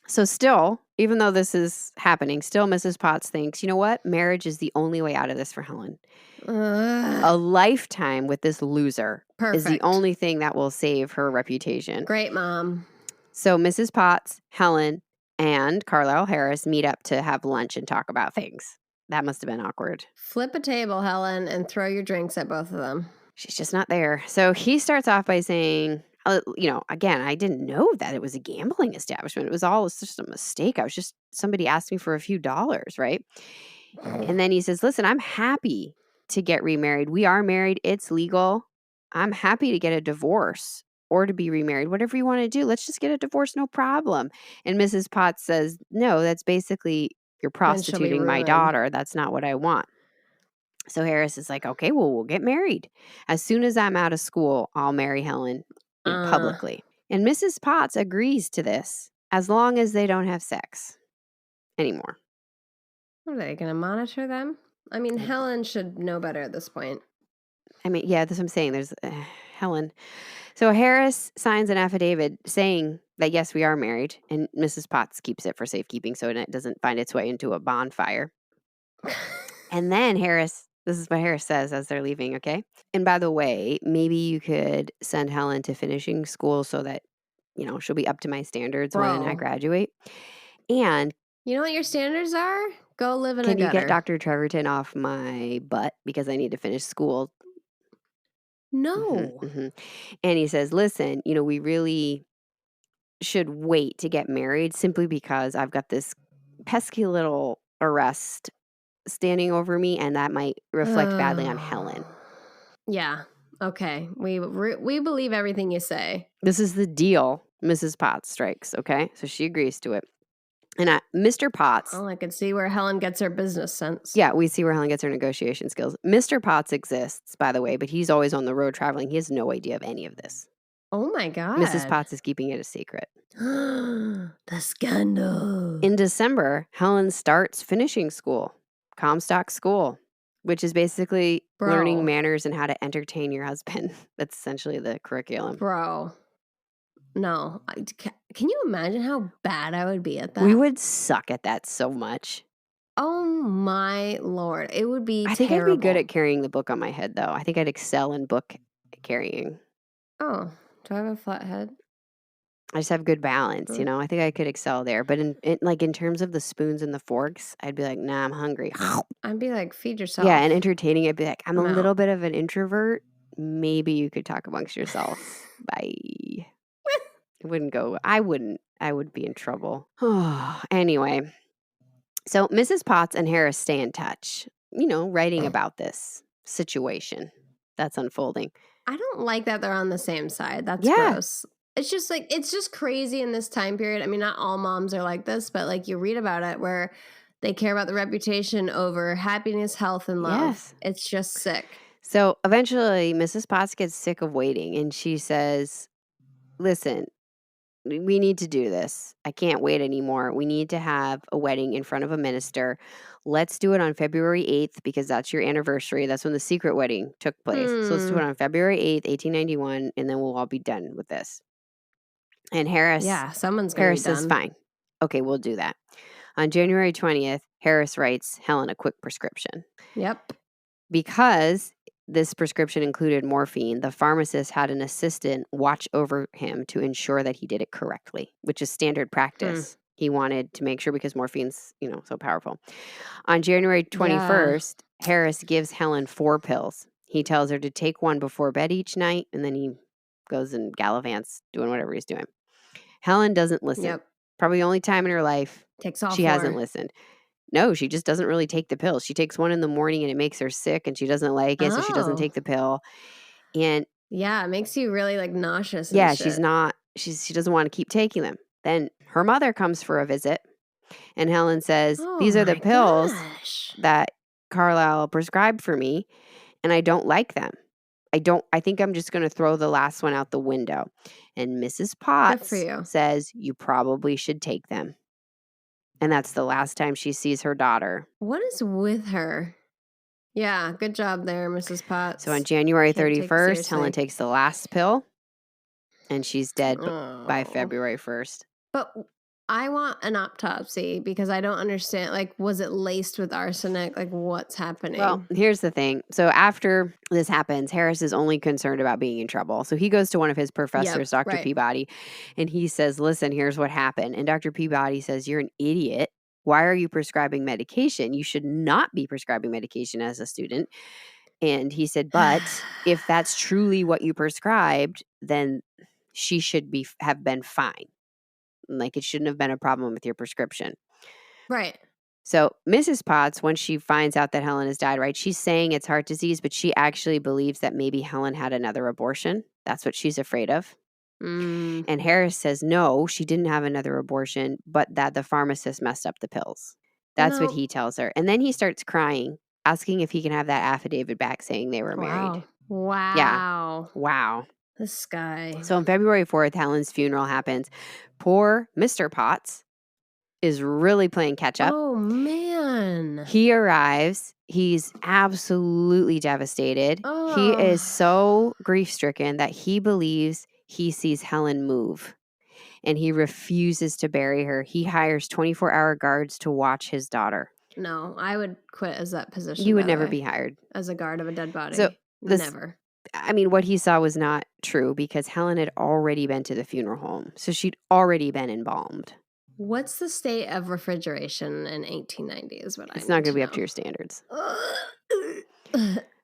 So still, even though this is happening, still Mrs. Potts thinks, you know what? Marriage is the only way out of this for Helen. A lifetime with this loser is the only thing that will save her reputation. Great mom. So Mrs. Potts, Helen, and Carlyle Harris meet up to have lunch and talk about things. That must have been awkward. Flip a table, Helen, and throw your drinks at both of them. She's just not there. So he starts off by saying, again, I didn't know that it was a gambling establishment. It's just a mistake. Somebody asked me for a few dollars, right? And then he says, listen, I'm happy to get remarried. We are married. It's legal. I'm happy to get a divorce or to be remarried. Whatever you want to do, let's just get a divorce. No problem. And Mrs. Potts says, no, that's basically you're prostituting my daughter. That's not what I want. So Harris is like, okay, well, we'll get married. As soon as I'm out of school, I'll marry Helen publicly. And Mrs. Potts agrees to this as long as they don't have sex anymore. Are they going to monitor them? I mean, Helen should know better at this point. I mean, yeah, that's what I'm saying. There's Helen. So Harris signs an affidavit saying that, yes, we are married. And Mrs. Potts keeps it for safekeeping so it doesn't find its way into a bonfire. And then this is what Harris says as they're leaving, okay? And by the way, maybe you could send Helen to finishing school so that, she'll be up to my standards when I graduate. And you know what your standards are? Go live in a gutter. Can you get Dr. Treverton off my butt because I need to finish school? No. Mm-hmm. And he says, listen, we really should wait to get married simply because I've got this pesky little arrest standing over me, and that might reflect badly on Helen. Yeah. Okay. We believe everything you say. This is the deal Mrs. Potts strikes, okay? So she agrees to it. And Mr. Potts. Well, I could see where Helen gets her business sense. Yeah, we see where Helen gets her negotiation skills. Mr. Potts exists, by the way, but he's always on the road traveling. He has no idea of any of this. Oh my God. Mrs. Potts is keeping it a secret. The scandal. In December, Helen starts finishing school, Comstock School, which is basically learning manners and how to entertain your husband. That's essentially the curriculum. Bro. No. Can you imagine how bad I would be at that? We would suck at that so much. Oh my Lord. It would be I think terrible. I'd be good at carrying the book on my head, though. I think I'd excel in book carrying. Oh, do I have a flat head? I just have good balance, you know? I think I could excel there. But in terms of the spoons and the forks, I'd be like, nah, I'm hungry. I'd be like, feed yourself. Yeah, and entertaining, I'd be like, I'm a out. little bit of an introvert. Maybe you could talk amongst yourselves. Bye. It wouldn't go. I would be in trouble. Anyway, so Mrs. Potts and Harris stay in touch, writing about this situation that's unfolding. I don't like that they're on the same side. That's gross. It's just it's just crazy in this time period. I mean, not all moms are like this, but you read about it where they care about the reputation over happiness, health, and love. Yes. It's just sick. So eventually Mrs. Potts gets sick of waiting and she says, listen, we need to do this. I can't wait anymore. We need to have a wedding in front of a minister. Let's do it on February 8th because that's your anniversary. That's when the secret wedding took place. So let's do it on February 8th, 1891, and then we'll all be done with this. And Harris says, fine. Okay, we'll do that. On January 20th, Harris writes Helen a quick prescription. Yep. Because this prescription included morphine, the pharmacist had an assistant watch over him to ensure that he did it correctly, which is standard practice. He wanted to make sure because morphine's, so powerful. On January 21st, Harris gives Helen 4 pills. He tells her to take one before bed each night, and then he goes and gallivants doing whatever he's doing. Helen doesn't listen. Yep. Probably the only time in her life she hasn't listened. No, she just doesn't really take the pill. She takes one in the morning and it makes her sick and she doesn't like it, so she doesn't take the pill. And yeah, it makes you really nauseous. Yeah, and shit. she doesn't want to keep taking them. Then her mother comes for a visit and Helen says, these are the pills that Carlyle prescribed for me and I don't like them. I think I'm just going to throw the last one out the window. And Mrs. Potts says, you probably should take them. And that's the last time she sees her daughter. What is with her? Yeah, good job there, Mrs. Potts. So on January 31st, Helen takes the last pill, and she's dead by February 1st. But I want an autopsy because I don't understand. Was it laced with arsenic? What's happening? Well, here's the thing. So after this happens, Harris is only concerned about being in trouble. So he goes to one of his professors, Dr. Peabody, and he says, listen, here's what happened. And Dr. Peabody says, you're an idiot. Why are you prescribing medication? You should not be prescribing medication as a student. And he said, but if that's truly what you prescribed, then she should have been fine. It shouldn't have been a problem with your prescription. Right. So Mrs. Potts, when she finds out that Helen has died, right, she's saying it's heart disease, but she actually believes that maybe Helen had another abortion. That's what she's afraid of. And Harris says, no, she didn't have another abortion, but that the pharmacist messed up the pills. That's what he tells her. And then he starts crying, asking if he can have that affidavit back saying they were married. Wow. Yeah. Wow. This guy. So on February 4th, Helen's funeral happens. Poor Mr. Potts is really playing catch up. Oh, man. He arrives. He's absolutely devastated. Oh. He is so grief-stricken that he believes he sees Helen move. And he refuses to bury her. He hires 24-hour guards to watch his daughter. No, I would quit as that position. You would never be hired. As a guard of a dead body. So never. I mean, what he saw was not true because Helen had already been to the funeral home. So she'd already been embalmed. What's the state of refrigeration in 1890 is what It's not going to be up to your standards.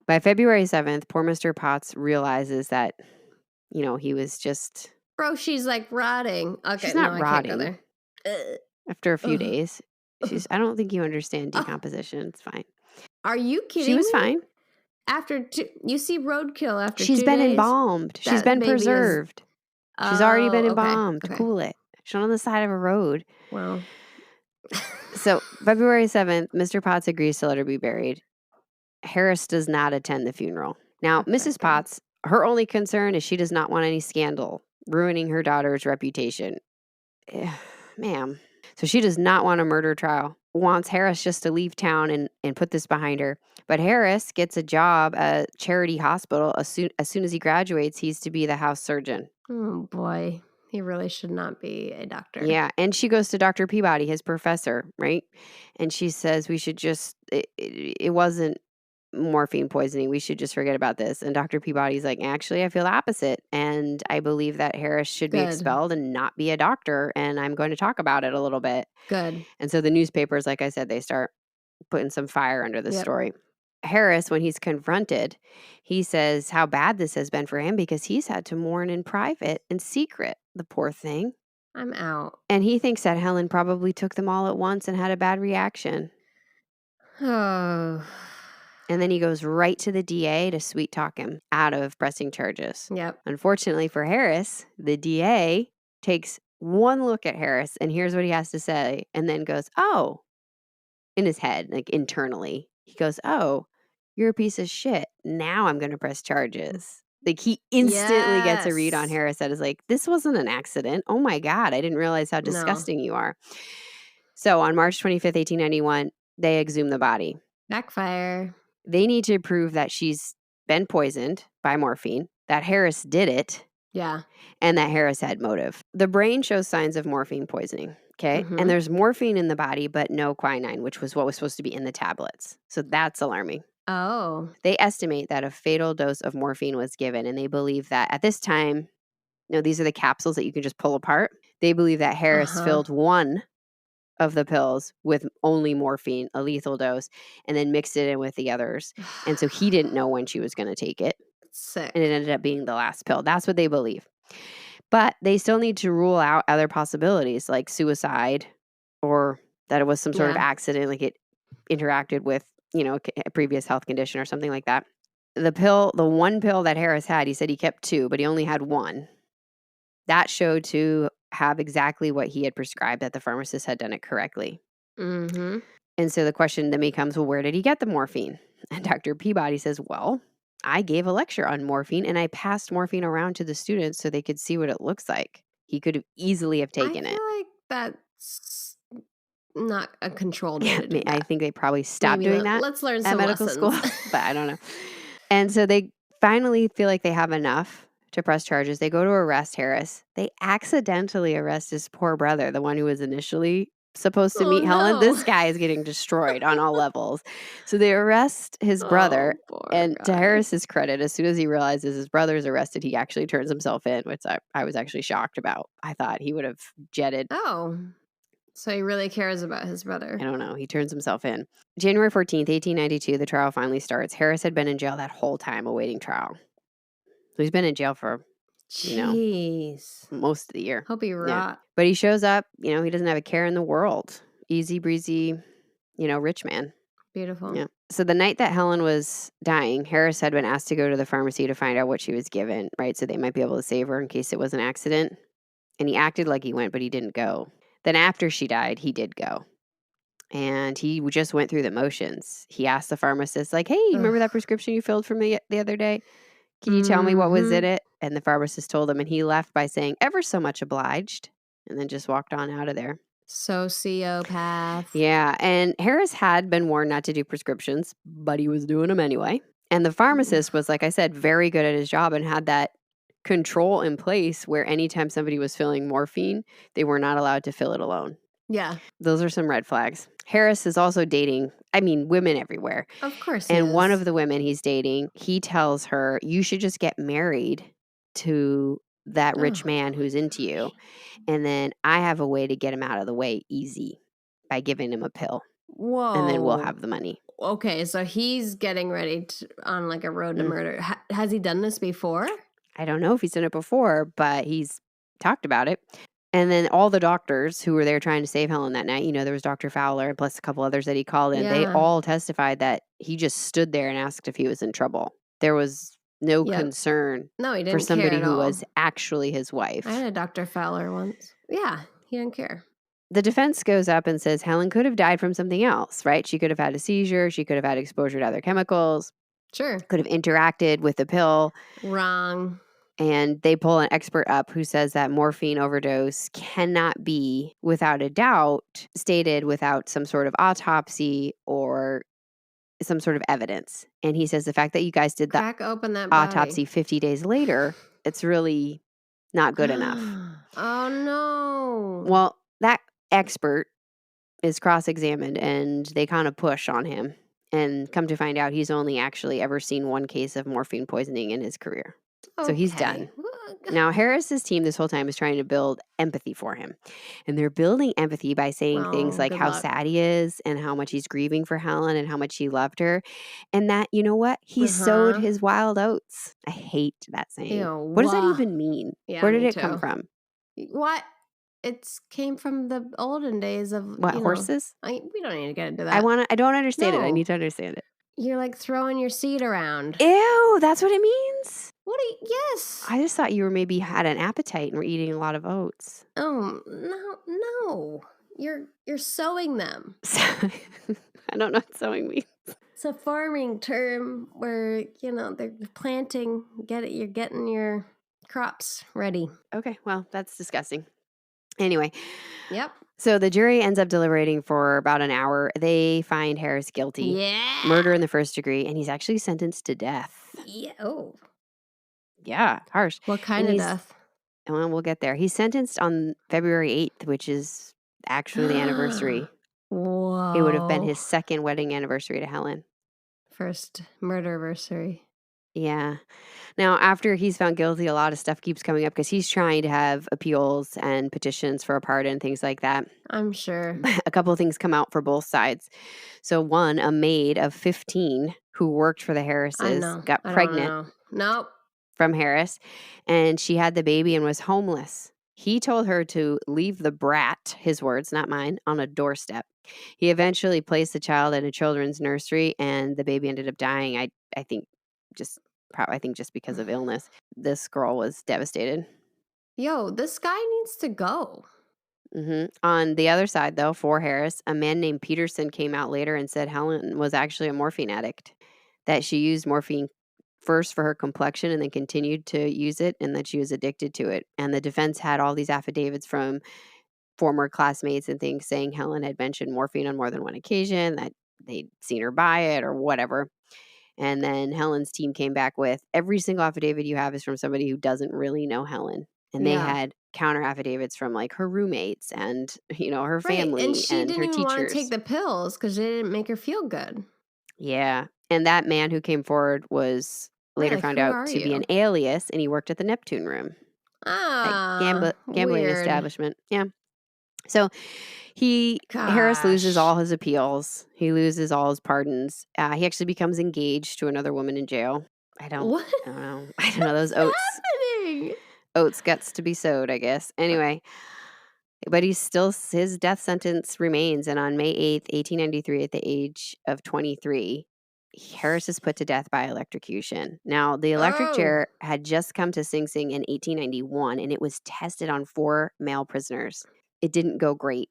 By February 7th, poor Mr. Potts realizes that, he was just... Bro, she's rotting. Okay, she's not rotting. I can't go there. After a few days. I don't think you understand decomposition. It's fine. Are you kidding me? She was me? fine. You see roadkill after She's 2 been days. embalmed. She's That been baby is- preserved. She's already been Oh, embalmed. okay. Cool it. She's on the side of a road. Well, So February 7th, Mr. Potts agrees to let her be buried. Harris does not attend the funeral. Now, Okay, Mrs. good. Potts, her only concern is she does not want any scandal ruining her daughter's reputation. Ma'am. So she does not want a murder trial. Wants Harris just to leave town and put this behind her. But Harris gets a job at Charity Hospital. As soon as he graduates, he's to be the house surgeon. Oh, boy. He really should not be a doctor. Yeah. And she goes to Dr. Peabody, his professor, right? And she says, we should just, it wasn't morphine poisoning. We should just forget about this. And Dr. Peabody's like, actually, I feel the opposite. And I believe that Harris should be Good. expelled and not be a doctor. And I'm going to talk about it a little bit. Good. And so the newspapers, like I said, they start putting some fire under the Yep. story. Harris, when he's confronted, he says how bad this has been for him because he's had to mourn in private, in secret, the poor thing. I'm out. And he thinks that Helen probably took them all at once and had a bad reaction. Oh. And then he goes right to the DA to sweet talk him out of pressing charges. Yep. Unfortunately for Harris, the DA takes one look at Harris and here's what he has to say and then goes, oh, in his head, like internally. He goes, oh, you're a piece of shit. Now I'm going to press charges. Like he instantly gets a read on Yes. Harris that is like, this wasn't an accident. Oh my God, I didn't realize how No. disgusting you are. So on March 25th, 1891, they exhume the body. Backfire. They need to prove that she's been poisoned by morphine, that Harris did it, Yeah. and that Harris had motive. The brain shows signs of morphine poisoning, okay? Mhm. And there's morphine in the body, but no quinine, which was what was supposed to be in the tablets. So that's alarming. Oh. They estimate that a fatal dose of morphine was given, and they believe that at this time, these are the capsules that you can just pull apart. They believe that Harris filled one of the pills with only morphine, a lethal dose, and then mixed it in with the others. And so he didn't know when she was going to take it. Sick. And it ended up being the last pill. That's what they believe. But they still need to rule out other possibilities like suicide or that it was some sort of accident, like it interacted with, a previous health condition or something like that. The one pill that Harris had, he said he kept 2, but he only had 1. That showed to have exactly what he had prescribed, that the pharmacist had done it correctly. Mm-hmm. And so the question then becomes, well, where did he get the morphine? And Dr. Peabody says, well, I gave a lecture on morphine and I passed morphine around to the students so they could see what it looks like. He could have easily have taken it. I feel like that's not a controlled way to do I that. think they probably stopped doing that Let's learn at some medical lessons. school, but I don't know. And so they finally feel like they have enough to press charges. They go to arrest Harris. They accidentally arrest his poor brother, the one who was initially supposed to meet Helen. No. This guy is getting destroyed on all levels. So they arrest his brother. And to Harris's credit, as soon as he realizes his brother's arrested, he actually turns himself in, which I was actually shocked about. I thought he would have jetted. Oh, so he really cares about his brother. I don't know. He turns himself in. January 14th, 1892, the trial finally starts. Harris had been in jail that whole time awaiting trial. So he's been in jail for, Jeez. most of the year. Hope he rot. But he shows up, he doesn't have a care in the world. Easy breezy, rich man. Beautiful. Yeah. So the night that Helen was dying, Harris had been asked to go to the pharmacy to find out what she was given, right? So they might be able to save her in case it was an accident. And he acted like he went, but he didn't go. Then after she died, he did go. And he just went through the motions. He asked the pharmacist, like, hey, you remember that prescription you filled for me the other day? Can you tell me what was in it? And the pharmacist told him, and he left by saying, ever so much obliged, and then just walked on out of there. Sociopath. Yeah, and Harris had been warned not to do prescriptions, but he was doing them anyway. And the pharmacist was, like I said, very good at his job and had that control in place where anytime somebody was filling morphine, they were not allowed to fill it alone. Yeah. Those are some red flags. Harris is also dating, women everywhere. Of course. And one of the women he's dating, he tells her, you should just get married to that rich man who's into you. And then I have a way to get him out of the way easy by giving him a pill. Whoa. And then we'll have the money. Okay, so he's getting ready on like a road to murder. Has he done this before? I don't know if he's done it before, but he's talked about it. And then all the doctors who were there trying to save Helen that night, there was Dr. Fowler plus a couple others that he called in. They Yeah. all testified that he just stood there and asked if he was in trouble. There was no Yep. concern No, he for didn't somebody care at who all. was actually his wife. I had a Dr. Fowler once. Yeah, he didn't care. The defense goes up and says Helen could have died from something else, right? She could have had a seizure. She could have had exposure to other chemicals. Sure. Could have interacted with the pill. Wrong. And they pull an expert up who says that morphine overdose cannot be, without a doubt, stated without some sort of autopsy or some sort of evidence. And he says the fact that you guys did the Crack open that body. autopsy 50 days later, it's really not good enough. Oh, no. Well, that expert is cross-examined and they kind of push on him and come to find out he's only actually ever seen one case of morphine poisoning in his career. So he's done. Now, Harris's team this whole time is trying to build empathy for him. And they're building empathy by saying things like how sad he is and how much he's grieving for Helen and how much he loved her. And that, you know what? He sowed his wild oats. I hate that saying. Ew, what does that even mean? Yeah, Where did me it come too. from? What? It came from the olden days of What, horses? We don't need to get into that. I don't understand it. I No. need to understand it. You're like throwing your seed around. Ew, that's what it means? What? Yes. I just thought you were maybe had an appetite and were eating a lot of oats. Oh no! You're sowing them. I don't know what sowing means. It's a farming term where they're planting. You're getting your crops ready. Okay, well, that's disgusting. Anyway. Yep. So the jury ends up deliberating for about an hour. They find Harris guilty. Yeah. Murder in the first degree, and he's actually sentenced to death. Yeah. Oh. Yeah, harsh. What kind of death? Well, we'll get there. He's sentenced on February 8th, which is actually the anniversary. Whoa. It would have been his second wedding anniversary to Helen. First murder-versary. Yeah. Now, after he's found guilty, a lot of stuff keeps coming up because he's trying to have appeals and petitions for a pardon, things like that. I'm sure. A couple of things come out for both sides. So one, a maid of 15 who worked for the Harrises got pregnant from Harris, and she had the baby and was homeless. He told her to leave the brat, his words, not mine, on a doorstep. He eventually placed the child in a children's nursery, and the baby ended up dying. I think just because of illness. This girl was devastated. Yo, this guy needs to go. Mm-hmm. On the other side, though, for Harris, a man named Peterson came out later and said Helen was actually a morphine addict, that she used morphine first for her complexion and then continued to use it, and that she was addicted to it. And the defense had all these affidavits from former classmates and things saying Helen had mentioned morphine on more than one occasion, that they'd seen her buy it or whatever. And then Helen's team came back with every single affidavit you have is from somebody who doesn't really know Helen. And they had counter affidavits from like her roommates and, her family and she didn't her even teachers. Want to take the pills because they didn't make her feel good. Yeah. And that man who came forward was later found out to be an alias, and he worked at the Neptune Room. Gambling establishment. Yeah. So Harris loses all his appeals. He loses all his pardons. He actually becomes engaged to another woman in jail. I don't know. I don't know. Those oats guts to be sowed, I guess. Anyway, but his death sentence remains. And on May 8th, 1893, at the age of 23, Harris is put to death by electrocution. Now, the electric chair had just come to Sing Sing in 1891, and it was tested on 4 male prisoners. It didn't go great.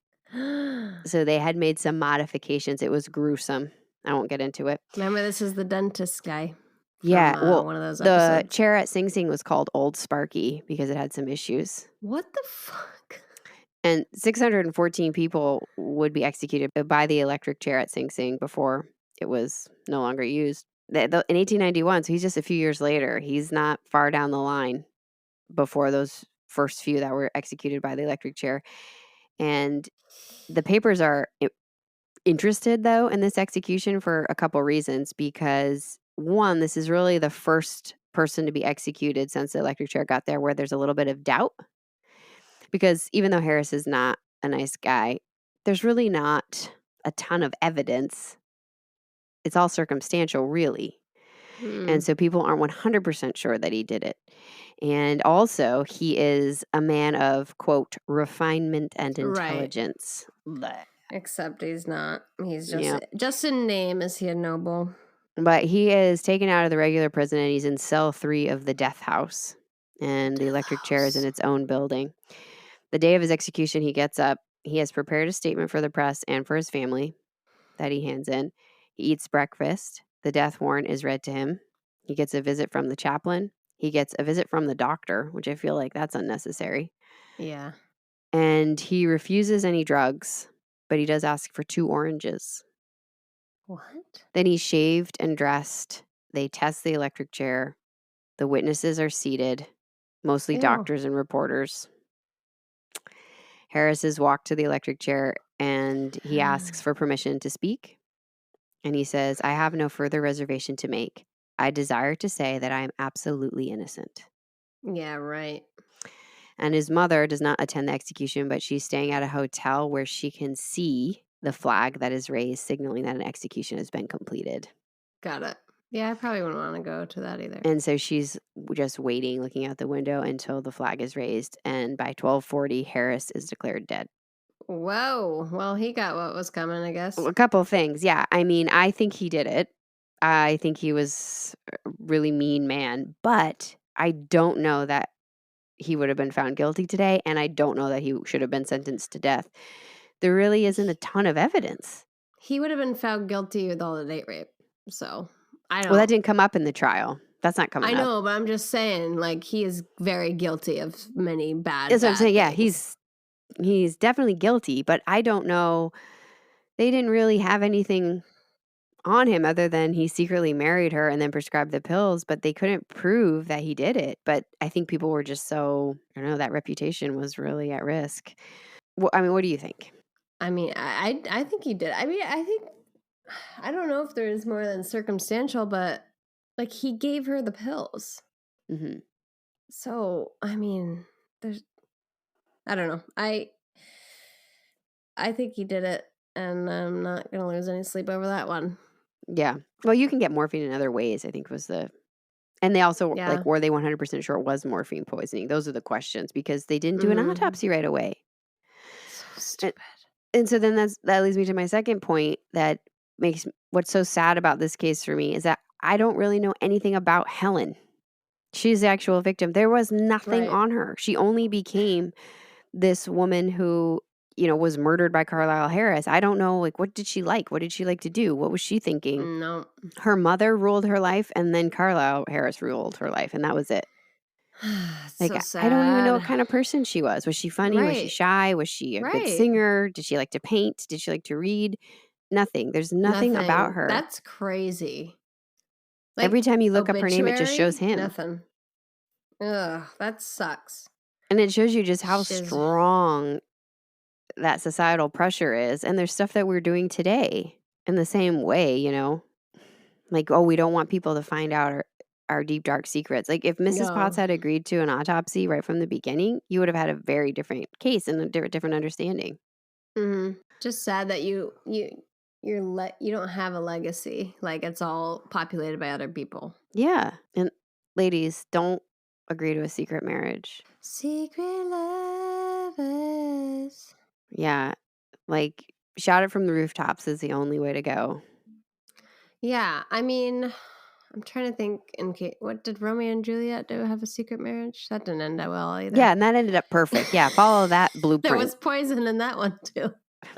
So they had made some modifications. It was gruesome. I won't get into it. Remember, this is the dentist guy. Yeah, well, one of those the episodes. chair at Sing Sing was called Old Sparky because it had some issues. What the fuck? And 614 people would be executed by the electric chair at Sing Sing before it was no longer used. In 1891, so he's just a few years later. He's not far down the line before those first few that were executed by the electric chair. And the papers are interested, though, in this execution for a couple reasons. Because, one, this is really the first person to be executed since the electric chair got there where there's a little bit of doubt. Because even though Harris is not a nice guy, there's really not a ton of evidence. It's all circumstantial, really. And so people aren't 100% sure that he did it. And also, he is a man of, quote, refinement and intelligence. Bleh. Except he's not. He's Yeah. just in name is he a noble. But he is taken out of the regular prison and he's in cell 3 of the death house. And the electric chair is in its own building. The day of his execution, he gets up. He has prepared a statement for the press and for his family that he hands in. He eats breakfast. The death warrant is read to him. He gets a visit from the chaplain. He gets a visit from the doctor, which I feel like that's unnecessary. Yeah. And he refuses any drugs, but he does ask for 2 oranges. What? Then he's shaved and dressed. They test the electric chair. The witnesses are seated, mostly Ew. doctors and reporters. Harris is walked to the electric chair and he asks for permission to speak. And he says, I have no further reservation to make. I desire to say that I am absolutely innocent. Yeah, right. And his mother does not attend the execution, but she's staying at a hotel where she can see the flag that is raised, signaling that an execution has been completed. Got it. Yeah, I probably wouldn't want to go to that either. And so she's just waiting, looking out the window until the flag is raised. And by 12:40, Harris is declared dead. Whoa. Well, he got what was coming, I guess. A couple of things. Yeah. I mean, I think he did it. I think he was a really mean man, but I don't know that he would have been found guilty today. And I don't know that he should have been sentenced to death. There really isn't a ton of evidence. He would have been found guilty with all the date rape. So I don't. Well, that didn't come up in the trial. That's not coming up. I know, but I'm just saying, like, he is very guilty of many bad. That's what I'm saying. Yeah, things. he's definitely guilty, but I don't know. They didn't really have anything on him other than he secretly married her and then prescribed the pills, but they couldn't prove that he did it. But I think people were just so, I don't know, that reputation was really at risk. Well, I mean, what do you think? I mean, I think he did. I mean, I don't know if there is more than circumstantial, but like he gave her the pills. Mm-hmm. So, I mean, I don't know. I think he did it, and I'm not going to lose any sleep over that one. Yeah. Well, you can get morphine in other ways, I think was and they also, like, were they 100% sure it was morphine poisoning? Those are the questions because they didn't do an autopsy right away. So stupid. And so then that leads me to my second point that makes what's so sad about this case for me is that I don't really know anything about Helen. She's the actual victim. There was nothing on her. She only became this woman who, was murdered by Carlyle Harris. I don't know, like, what did she like? What did she like to do? What was she thinking? No. Her mother ruled her life, and then Carlyle Harris ruled her life, and that was it. Like, so sad. I don't even know what kind of person she was. Was she funny? Was she shy? Was she a good singer? Did she like to paint? Did she like to read? Nothing. There's nothing about her. That's crazy. Like, every time you look up her name, it just shows him. Nothing. Ugh, that sucks. And it shows you just how strong that societal pressure is. And there's stuff that we're doing today in the same way, like, oh, we don't want people to find out our deep, dark secrets. Like, if Mrs. Potts had agreed to an autopsy right from the beginning, you would have had a very different case and a different understanding. Mm-hmm. Just sad that you don't have a legacy. Like, it's all populated by other people. Yeah. And ladies, don't agree to a secret marriage. Secret lovers. Yeah. Like, shout it from the rooftops is the only way to go. Yeah. I mean, I'm trying to think what did Romeo and Juliet do? Have a secret marriage? That didn't end that well either. Yeah, and that ended up perfect. Yeah, follow that blueprint. There was poison in that one too.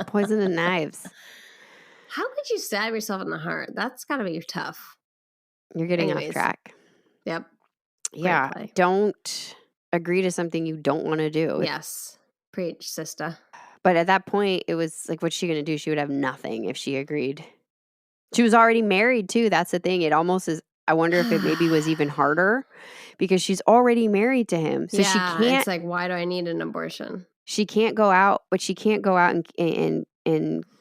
Poison and knives. How could you stab yourself in the heart? That's got to be tough. You're getting off track. Yep. Yeah. Don't agree to something you don't want to do. Yes. Preach, sister. But at that point, it was like, what's she going to do? She would have nothing if she agreed. She was already married too. That's the thing. It almost is. I wonder if it maybe was even harder because she's already married to him. So she can't. It's like, why do I need an abortion? She can't go out, but she can't go out and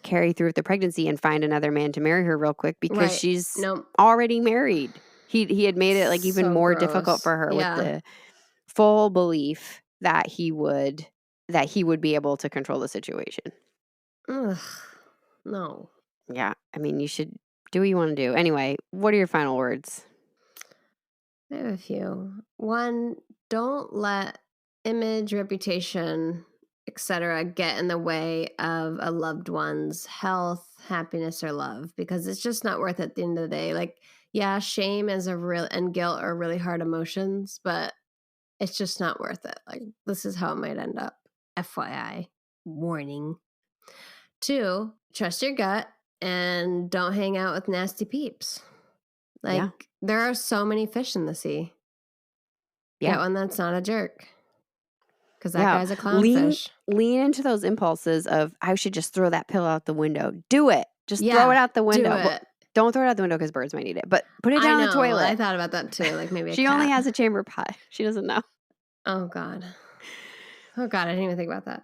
carry through with the pregnancy and find another man to marry her real quick because she's already married. He had made it like even more difficult for her with the full belief that he would be able to control the situation. Ugh, no. Yeah. I mean, you should do what you want to do. Anyway, what are your final words? I have a few. One, don't let image, reputation, etc. get in the way of a loved one's health, happiness, or love, because it's just not worth it at the end of the day. Like, yeah, shame and guilt are really hard emotions, but it's just not worth it. Like, this is how it might end up. FYI. Warning. 2, trust your gut and don't hang out with nasty peeps. Like, there are so many fish in the sea. Get one that's not a jerk. Because that guy's a clownfish. Lean into those impulses of, I should just throw that pillow out the window. Do it. Just throw it out the window. Do it. Don't throw it out the window because birds might eat it. But put it down the toilet. I thought about that too. Like maybe she only has a chamber pot. She doesn't know. Oh God. I didn't even think about that.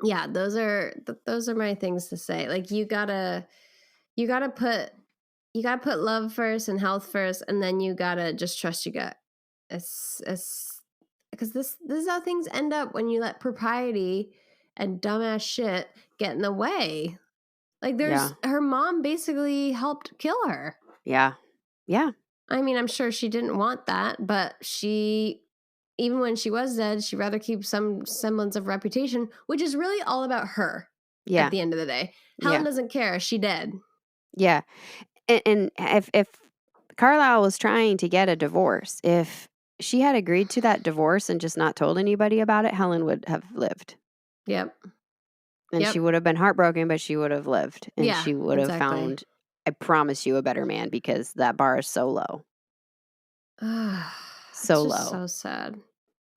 Yeah, those are my things to say. Like you gotta put love first and health first, and then you gotta just trust your gut. It's because this is how things end up when you let propriety and dumbass shit get in the way. Like her mom basically helped kill her. Yeah. Yeah. I mean, I'm sure she didn't want that, but even when she was dead, she'd rather keep some semblance of reputation, which is really all about her at the end of the day. Helen doesn't care. She dead. Yeah. And if Carlyle was trying to get a divorce, if she had agreed to that divorce and just not told anybody about it, Helen would have lived. Yep. And she would have been heartbroken, but she would have lived. And she would have found, I promise you, a better man, because that bar is so low. So low. So sad.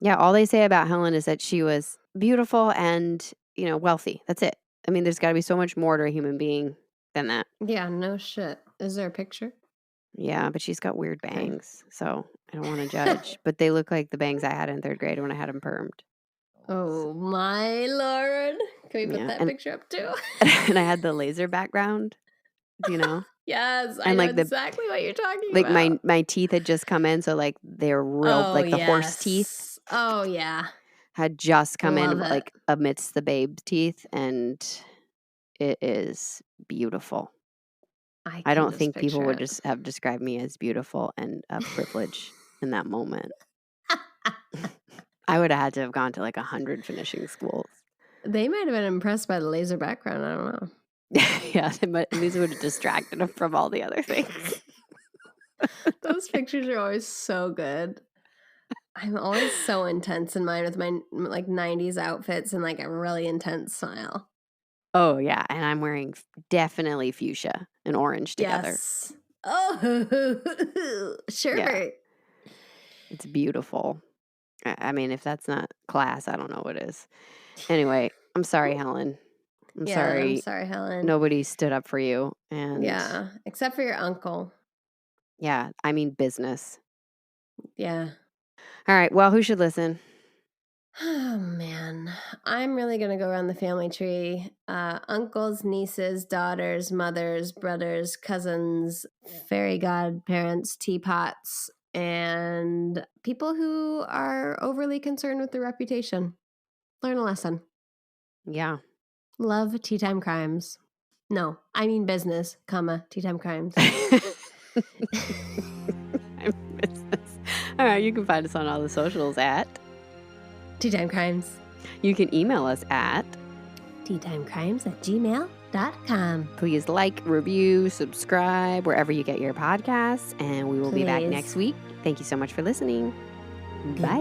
Yeah, all they say about Helen is that she was beautiful and, wealthy. That's it. I mean, there's got to be so much more to a human being than that. Yeah, no shit. Is there a picture? Yeah, but she's got weird bangs, so I don't want to judge. But they look like the bangs I had in 3rd grade when I had them permed. Oh, my Lord. Can we put that picture up too? And I had the laser background, do you know? Yes, I know exactly what you're talking about. Like my teeth had just come in, so like they're real, the horse teeth. Oh, yeah. Had just come in, like amidst the babe's teeth, and it is beautiful. I don't think people would just have described me as beautiful and a privilege in that moment. I would have had to have gone to like 100 finishing schools. They might have been impressed by the laser background. I don't know. Yeah, these would have distracted them from all the other things. Those pictures are always so good. I'm always so intense in mine with my like 90s outfits and like a really intense smile. Oh, yeah. And I'm wearing definitely fuchsia and orange together. Yes. Oh, sure. Yeah. It's beautiful. I mean, if that's not class, I don't know what is. Anyway, I'm sorry, Helen. I'm sorry, Helen. Nobody stood up for you. And yeah, except for your uncle. Yeah, I mean business. Yeah. All right. Well, who should listen? Oh, man. I'm really going to go around the family tree. Uncles, nieces, daughters, mothers, brothers, cousins, fairy godparents, teapots, and people who are overly concerned with their reputation. Learn a lesson. Yeah. Love tea time crimes. No, I mean business, tea time crimes. All right, you can find us on all the socials at Tea Time Crimes. You can email us at teatimecrimes@gmail.com. Please like, review, subscribe wherever you get your podcasts, and we will be back next week. Thank you so much for listening. Bye.